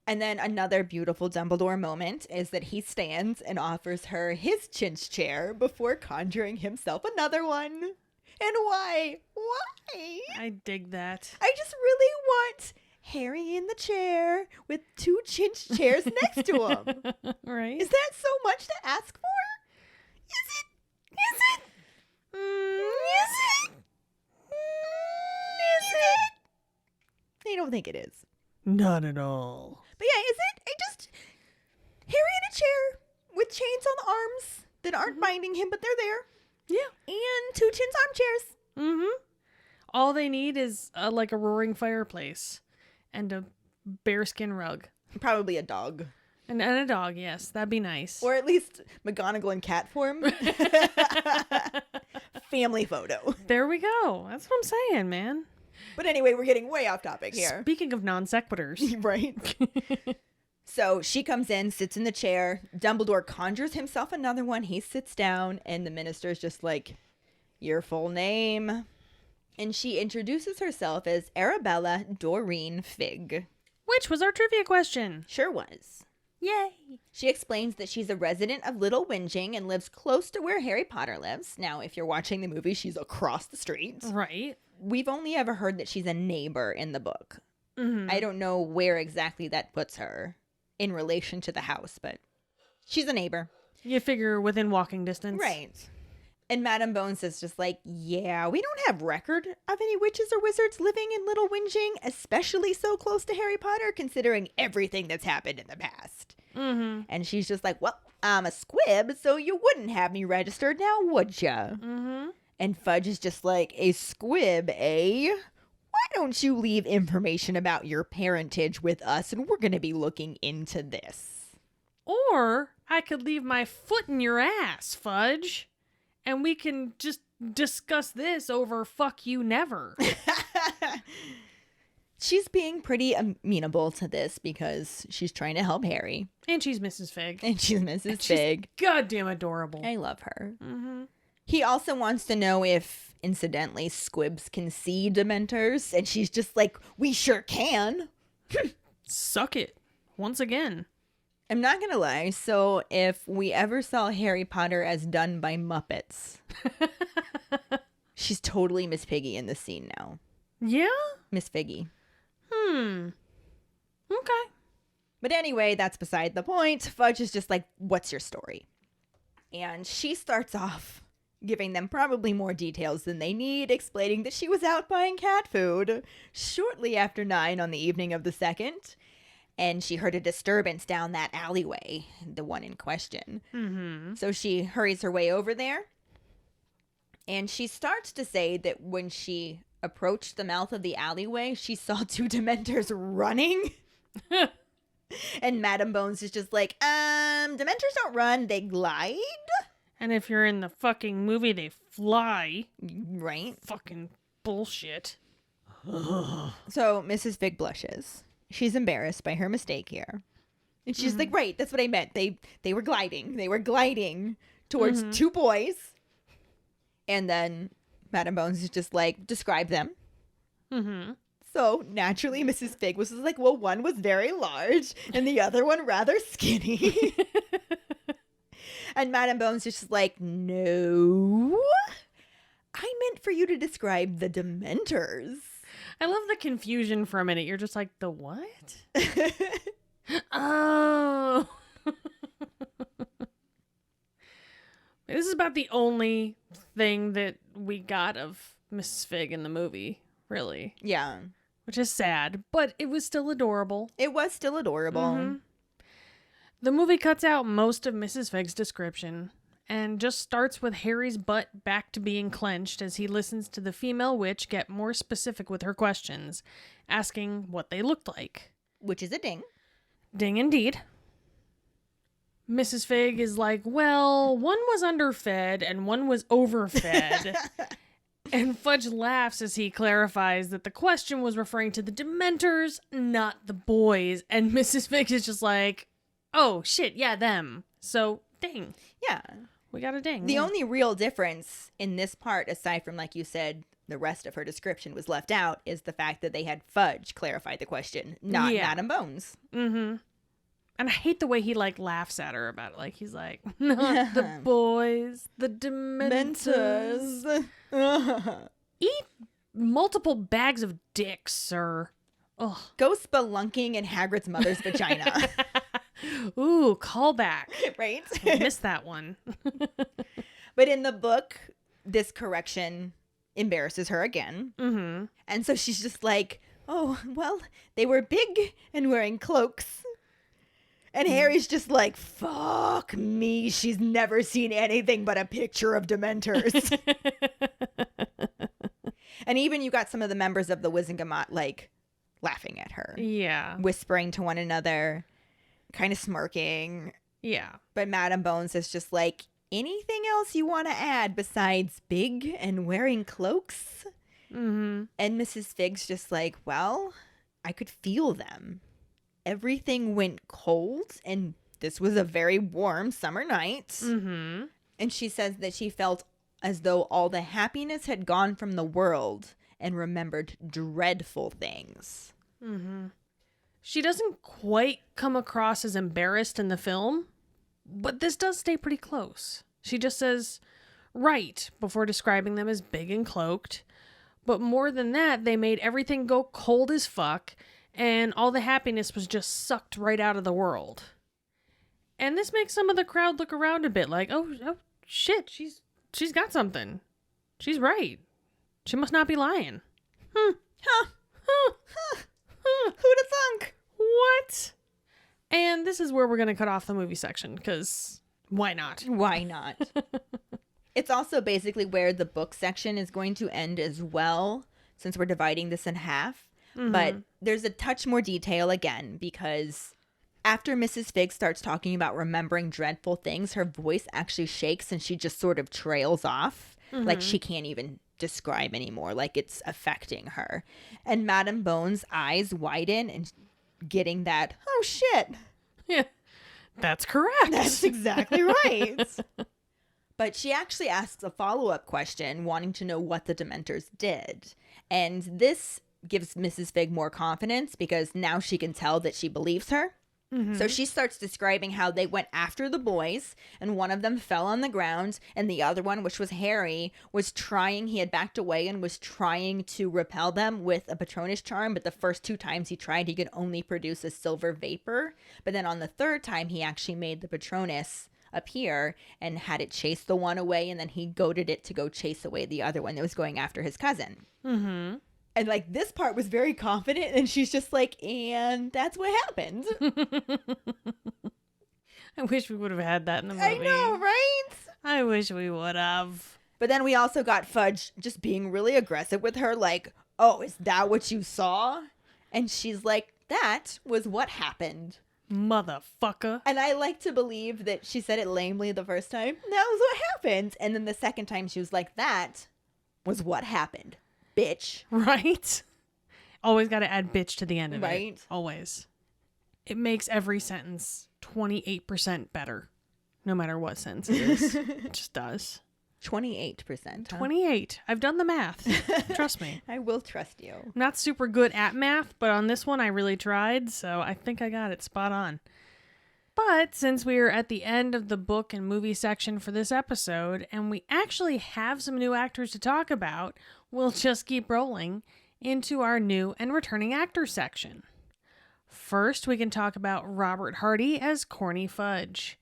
And then another beautiful Dumbledore moment is that he stands and offers her his chintz chair before conjuring himself another one. And why? Why? I dig that. I just really want Harry in the chair with 2 chintz chairs next to him. Right? Is that so much to ask for? Is it? Is it? Is it? Is it? I don't think it is. Not at all. But yeah, is it? Harry in a chair with chains on the arms that aren't binding him, but they're there. Yeah. And 2 chintz armchairs. Mm-hmm. All they need is like a roaring fireplace and a bearskin rug. Probably a dog. And a dog, yes. That'd be nice. Or at least McGonagall in cat form. Family photo. There we go. That's what I'm saying, man. But anyway, we're getting way off topic here. Speaking of non sequiturs. Right. So she comes in, sits in the chair. Dumbledore conjures himself another one. He sits down, and the minister's just like, your full name. And she introduces herself as Arabella Doreen Fig. Which was our trivia question. Sure was. Yay. She explains that she's a resident of Little Whinging and lives close to where Harry Potter lives. Now, if you're watching the movie, she's across the street. Right. We've only ever heard that she's a neighbor in the book. Mm-hmm. I don't know where exactly that puts her in relation to the house, but she's a neighbor. You figure within walking distance. Right. And Madame Bones is just like, yeah, we don't have record of any witches or wizards living in Little Whinging, especially so close to Harry Potter, considering everything that's happened in the past. Mm-hmm. And she's just like, well, I'm a squib, so you wouldn't have me registered now, would ya? Mm-hmm. And Fudge is just like, a squib, eh? Why don't you leave information about your parentage with us, and we're going to be looking into this. Or I could leave my foot in your ass, Fudge. And we can just discuss this over fuck you never. She's being pretty amenable to this because she's trying to help Harry. And she's Mrs. Fig. And she's Mrs. And she's Fig. goddamn adorable. I love her. Mm-hmm. He also wants to know if, incidentally, squibs can see Dementors. And she's just like, we sure can. Suck it. Once again. I'm not going to lie. So if we ever saw Harry Potter as done by Muppets, she's totally Miss Piggy in this scene now. Yeah? Miss Figgy. Okay. But anyway, that's beside the point. Fudge is just like, what's your story? And she starts off giving them probably more details than they need, explaining that she was out buying cat food shortly after 9 on the evening of the 2nd. And she heard a disturbance down that alleyway, the one in question. Mm-hmm. So she hurries her way over there. And she starts to say that when she approached the mouth of the alleyway, she saw 2 Dementors running. And Madame Bones is just like, Dementors don't run, they glide. And if you're in the fucking movie, they fly. Right? Fucking bullshit. So Mrs. Fig blushes. She's embarrassed by her mistake here. And she's like, right, that's what I meant. They were gliding. They were gliding towards 2 boys. And then Madame Bones is just like, describe them. Mm-hmm. So naturally, Mrs. Fig was like, well, one was very large and the other one rather skinny. And Madame Bones is just like, no, I meant for you to describe the Dementors. I love the confusion for a minute. You're just like, the what? Oh. This is about the only thing that we got of Mrs. Fig in the movie, really. Yeah. Which is sad, but it was still adorable. It was still adorable. Mm-hmm. The movie cuts out most of Mrs. Fig's description and just starts with Harry's butt back to being clenched as he listens to the female witch get more specific with her questions, asking what they looked like. Which is a ding. Ding indeed. Mrs. Fig is like, well, one was underfed and one was overfed. And Fudge laughs as he clarifies that the question was referring to the Dementors, not the boys. And Mrs. Fig is just like, oh, shit, yeah, them. So, ding. Yeah. We got a ding. The only real difference in this part, aside from, like you said, the rest of her description was left out, is the fact that they had Fudge clarify the question, not Madam Bones. Mm-hmm. And I hate the way he, like, laughs at her about it. Like, he's like, not the boys, the Dementors. Eat multiple bags of dicks, sir. Ugh. Go spelunking in Hagrid's mother's vagina. Ooh, callback. Right? I missed that one. But in the book, this correction embarrasses her again. Mm-hmm. And so she's just like, oh, well, they were big and wearing cloaks. And Harry's just like, fuck me. She's never seen anything but a picture of Dementors. And even you got some of the members of the Wizengamot, like, laughing at her. Yeah. Whispering to one another, kind of smirking. Yeah. But Madam Bones is just like, anything else you want to add besides big and wearing cloaks? Mm-hmm. And Mrs. Fig's just like, well, I could feel them. Everything went cold, and this was a very warm summer night. Mm-hmm. And she says that she felt as though all the happiness had gone from the world and remembered dreadful things. Mm-hmm. She doesn't quite come across as embarrassed in the film, but this does stay pretty close. She just says, right, before describing them as big and cloaked. But more than that, they made everything go cold as fuck, and all the happiness was just sucked right out of the world. And this makes some of the crowd look around a bit like, oh shit, she's got something. She's right. She must not be lying. Who'd have thunk? What? And this is where we're going to cut off the movie section, because why not? Why not? It's also basically where the book section is going to end as well, since we're dividing this in half. Mm-hmm. But there's a touch more detail again, because after Mrs. Fig starts talking about remembering dreadful things, her voice actually shakes and she just sort of trails off. Mm-hmm. Like she can't even describe anymore. Like it's affecting her. And Madam Bones' eyes widen and getting that, oh shit. Yeah, that's correct. That's exactly right. But she actually asks a follow-up question, wanting to know what the Dementors did. And this gives Mrs. Fig more confidence because now she can tell that she believes her. Mm-hmm. So she starts describing how they went after the boys and one of them fell on the ground and the other one, which was Harry, he had backed away and was trying to repel them with a Patronus charm. But the first 2 times he tried, he could only produce a silver vapor. But then on the 3rd time, he actually made the Patronus appear and had it chase the one away. And then he goaded it to go chase away the other one that was going after his cousin. Mm-hmm. And, like, this part was very confident, and she's just like, and that's what happened. I wish we would have had that in the movie. I know, right? I wish we would have. But then we also got Fudge just being really aggressive with her, like, oh, is that what you saw? And she's like, that was what happened. Motherfucker. And I like to believe that she said it lamely the first time. That was what happened. And then the second time she was like, that was what happened. Bitch. Right? Always got to add bitch to the end of it. Right. Always. It makes every sentence 28% better. No matter what sentence it is. It just does. 28%. Huh? 28. I've done the math. Trust me. I will trust you. I'm not super good at math, but on this one I really tried, so I think I got it spot on. But since we're at the end of the book and movie section for this episode, and we actually have some new actors to talk about, we'll just keep rolling into our new and returning actor section. First, we can talk about Robert Hardy as Corny Fudge.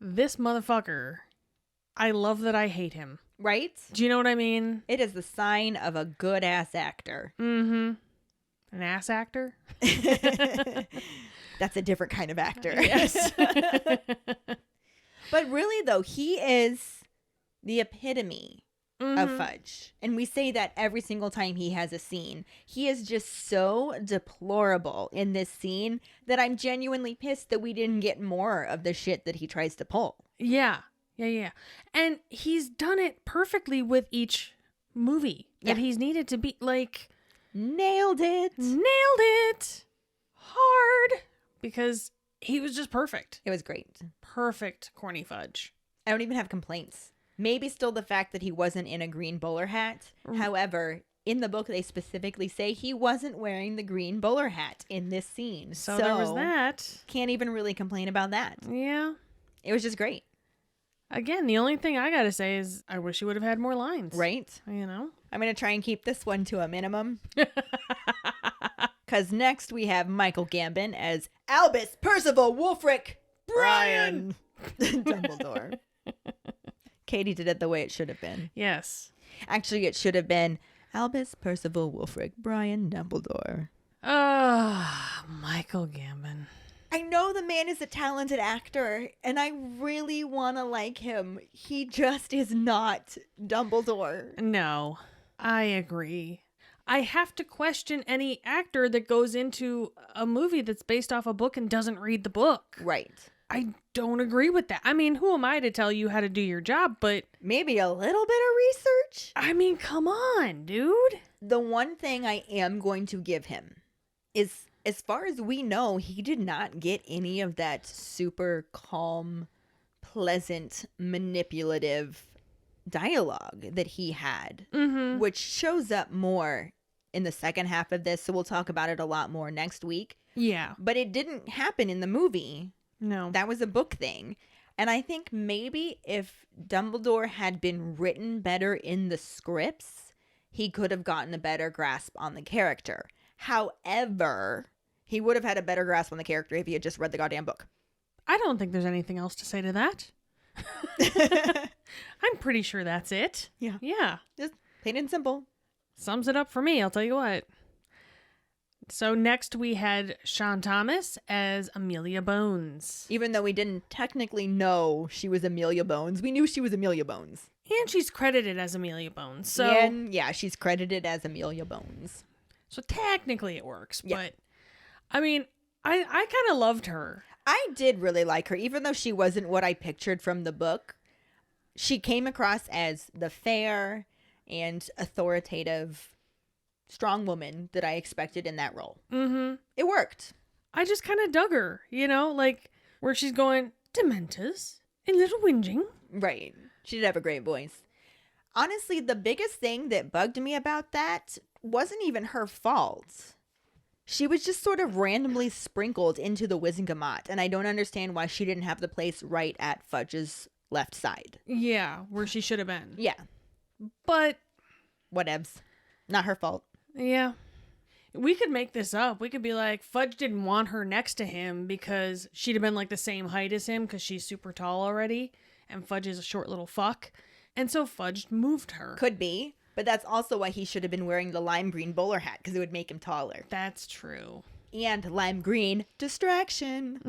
This motherfucker, I love that I hate him. Right? Do you know what I mean? It is the sign of a good-ass actor. Mm-hmm. An ass actor? That's a different kind of actor. Yes. But really, though, he is the epitome of Fudge. And we say that every single time he has a scene. He is just so deplorable in this scene that I'm genuinely pissed that we didn't get more of the shit that he tries to pull. Yeah. And he's done it perfectly with each movie that Yeah. he's needed to be. Like, Nailed it. nailed it hard because he was just perfect. It was great. Perfect corny fudge. I don't even have complaints. Maybe still the fact that he wasn't in a green bowler hat. However, in the book, they specifically say he wasn't wearing the green bowler hat in this scene. So there was that. Can't even really complain about that. Yeah. It was just great, Again, the only thing I gotta say is I wish he would have had more lines. right? You know? I'm going to try and keep this one to a minimum. Because next we have Michael Gambon as Albus, Percival, Wolfrick, Brian, Dumbledore. Katie did it the way it should have been. Yes. Actually, it should have been Albus, Percival, Wolfrick, Brian, Dumbledore. Michael Gambon. I know the man is a talented actor, and I really want to like him. He just is not Dumbledore. No, I agree. I have to question any actor that goes into a movie that's based off a book and doesn't read the book. Right. I don't agree with that. I mean, who am I to tell you how to do your job? But Maybe a little bit of research. I mean, come on, dude. The one thing I am going to give him is, as far as we know, he did not get any of that super calm, pleasant, manipulative dialogue that he had, which shows up more in the second half of this. So we'll talk about it a lot more next week. Yeah. But it didn't happen in the movie. No. That was a book thing. And I think maybe if Dumbledore had been written better in the scripts, he could have gotten a better grasp on the character. However, he would have had a better grasp on the character if he had just read the goddamn book. I don't think there's anything else to say to that. I'm pretty sure that's it. Yeah. Yeah. Just plain and simple. Sums it up for me, I'll tell you what. So next we had Sean Thomas as Amelia Bones. Even though we didn't technically know she was Amelia Bones, we knew she was Amelia Bones. And she's credited as Amelia Bones. So And yeah, she's credited as Amelia Bones. so technically it works. Yeah. But I mean, I kind of loved her. I did really like her, even though she wasn't what I pictured from the book. She came across as the fair and authoritative, strong woman that I expected in that role. Mm-hmm. It worked. I just kind of dug her, you know, like where she's going, Dementors, a little whinging. Right. She did have a great voice. Honestly, the biggest thing that bugged me about that wasn't even her fault. She was just sort of randomly sprinkled into the Wizengamot, and I don't understand why she didn't have the place right at Fudge's left side. Yeah, where she should have been. Yeah, But whatevs. Not her fault. yeah, we could make this up. We could be like, Fudge didn't want her next to him because she'd have been like the same height as him because she's super tall already, and Fudge is a short little fuck. And so Fudge moved her. Could be, but that's also why he should have been wearing the lime green bowler hat, because it would make him taller. That's true. And lime green, distraction.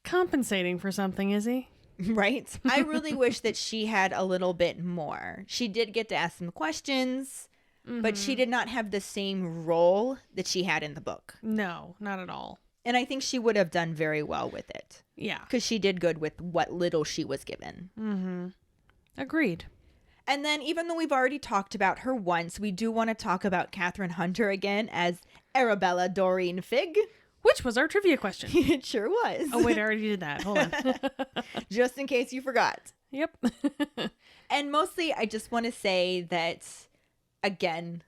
Compensating for something, is he? Right? I really wish that she had a little bit more. She did get to ask some questions, but she did not have the same role that she had in the book. No, not at all. And I think she would have done very well with it, Yeah. because she did good with what little she was given. Mm-hmm. Agreed. And then, even though we've already talked about her once, we do want to talk about Catherine Hunter again as Arabella Doreen Figg. Which was our trivia question. It sure was. Oh, wait, I already did that. Hold on. Just in case you forgot. Yep. And mostly, I just want to say that, again,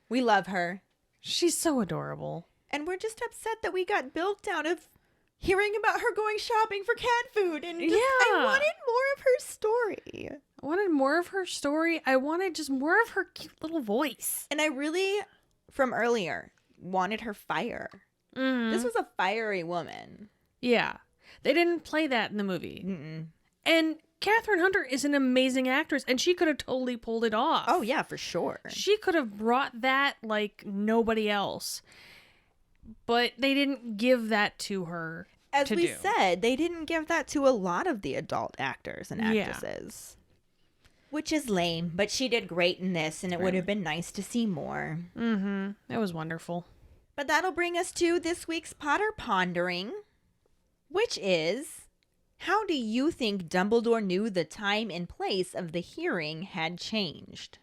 we love her. She's so adorable. And we're just upset that we got bilked out of hearing about her going shopping for cat food. And just, I Yeah. wanted more of her story. I wanted more of her story. I wanted just more of her cute little voice. And I really, from earlier, wanted her fire. Mm. This was a fiery woman. Yeah. They didn't play that in the movie. Mm-mm. And Catherine Hunter is an amazing actress, and she could have totally pulled it off. Oh, yeah, for sure. She could have brought that like nobody else. But they didn't give that to her. As to we do. said, they didn't give that to a lot of the adult actors and Yeah. actresses. Which is lame, but she did great in this, and it would Really? have been nice to see more. Mm-hmm. It was wonderful. But that'll bring us to this week's Potter Pondering, which is How do you think Dumbledore knew the time and place of the hearing had changed?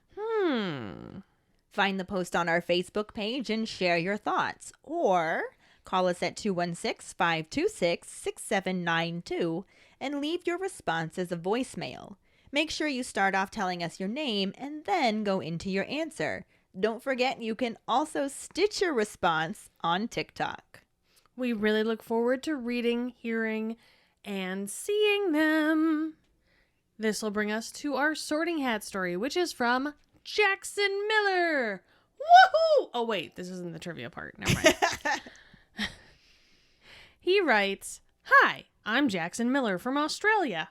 Find the post on our Facebook page and share your thoughts. Or call us at 216-526-6792 and leave your response as a voicemail. Make sure you start off telling us your name and then go into your answer. Don't forget you can also stitch your response on TikTok. We really look forward to reading, hearing, and seeing them. This will bring us to our Sorting Hat story, which is from Jackson Miller. Woohoo! Oh, wait, this isn't the trivia part. Never mind. He writes, "Hi, I'm Jackson Miller from Australia.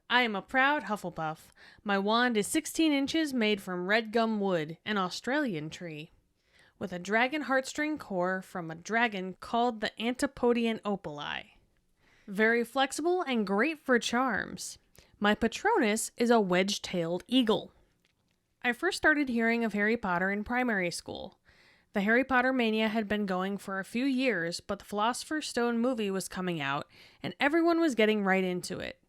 I am a proud Hufflepuff. My wand is 16 inches made from red gum wood, an Australian tree, with a dragon heartstring core from a dragon called the Antipodian Opali. Very flexible and great for charms. My Patronus is a wedge-tailed eagle. I first started hearing of Harry Potter in primary school. The Harry Potter mania had been going for a few years, but the Philosopher's Stone movie was coming out, and everyone was getting right into it.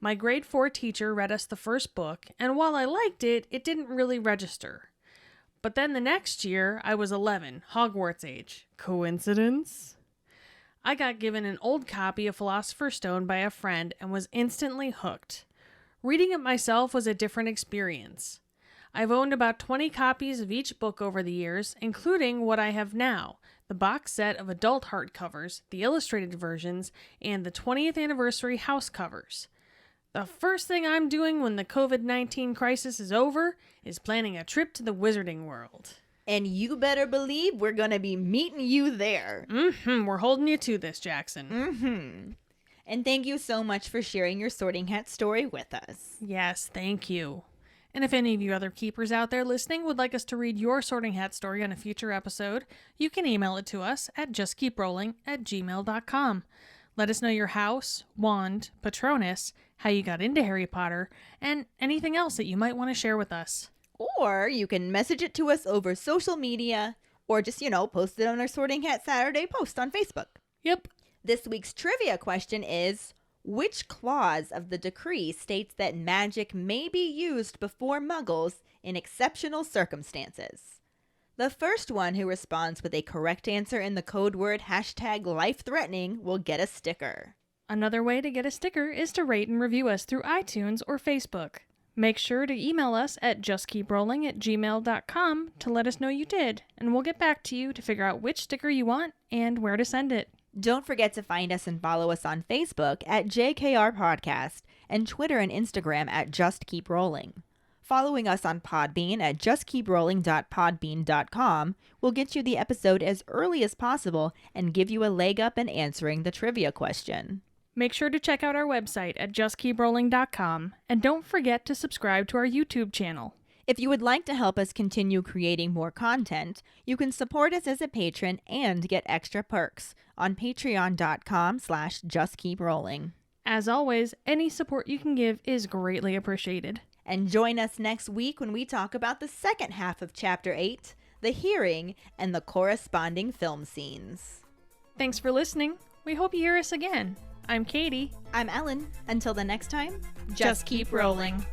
My grade 4 teacher read us the first book, and while I liked it, it didn't really register. But then the next year, I was 11, Hogwarts age. Coincidence? I got given an old copy of Philosopher's Stone by a friend and was instantly hooked. Reading it myself was a different experience. I've owned about 20 copies of each book over the years, including what I have now, the box set of adult hardcovers, the illustrated versions, and the 20th anniversary house covers. The first thing I'm doing when the COVID-19 crisis is over is planning a trip to the Wizarding World." And you better believe we're going to be meeting you there. We're holding you to this, Jackson. And thank you so much for sharing your Sorting Hat story with us. Yes, thank you. And if any of you other keepers out there listening would like us to read your Sorting Hat story on a future episode, you can email it to us at justkeeprolling@gmail.com. Let us know your house, wand, Patronus, how you got into Harry Potter, and anything else that you might want to share with us. Or you can message it to us over social media, or just, post it on our Sorting Hat Saturday post on Facebook. Yep. This week's trivia question is, which clause of the decree states that magic may be used before muggles in exceptional circumstances? The first one who responds with a correct answer in the code word #LifeThreatening will get a sticker. Another way to get a sticker is to rate and review us through iTunes or Facebook. Make sure to email us at justkeeprolling@gmail.com to let us know you did, and we'll get back to you to figure out which sticker you want and where to send it. Don't forget to find us and follow us on Facebook at JKR Podcast and Twitter and Instagram at Just Keep Rolling. Following us on Podbean at justkeeprolling.podbean.com will get you the episode as early as possible and give you a leg up in answering the trivia question. Make sure to check out our website at justkeeprolling.com, and don't forget to subscribe to our YouTube channel. If you would like to help us continue creating more content, you can support us as a patron and get extra perks on patreon.com/justkeeprolling. As always, any support you can give is greatly appreciated. And join us next week when we talk about the second half of Chapter 8, the hearing, and the corresponding film scenes. Thanks for listening. We hope you hear us again. I'm Katie. I'm Ellen. Until the next time, Just keep rolling.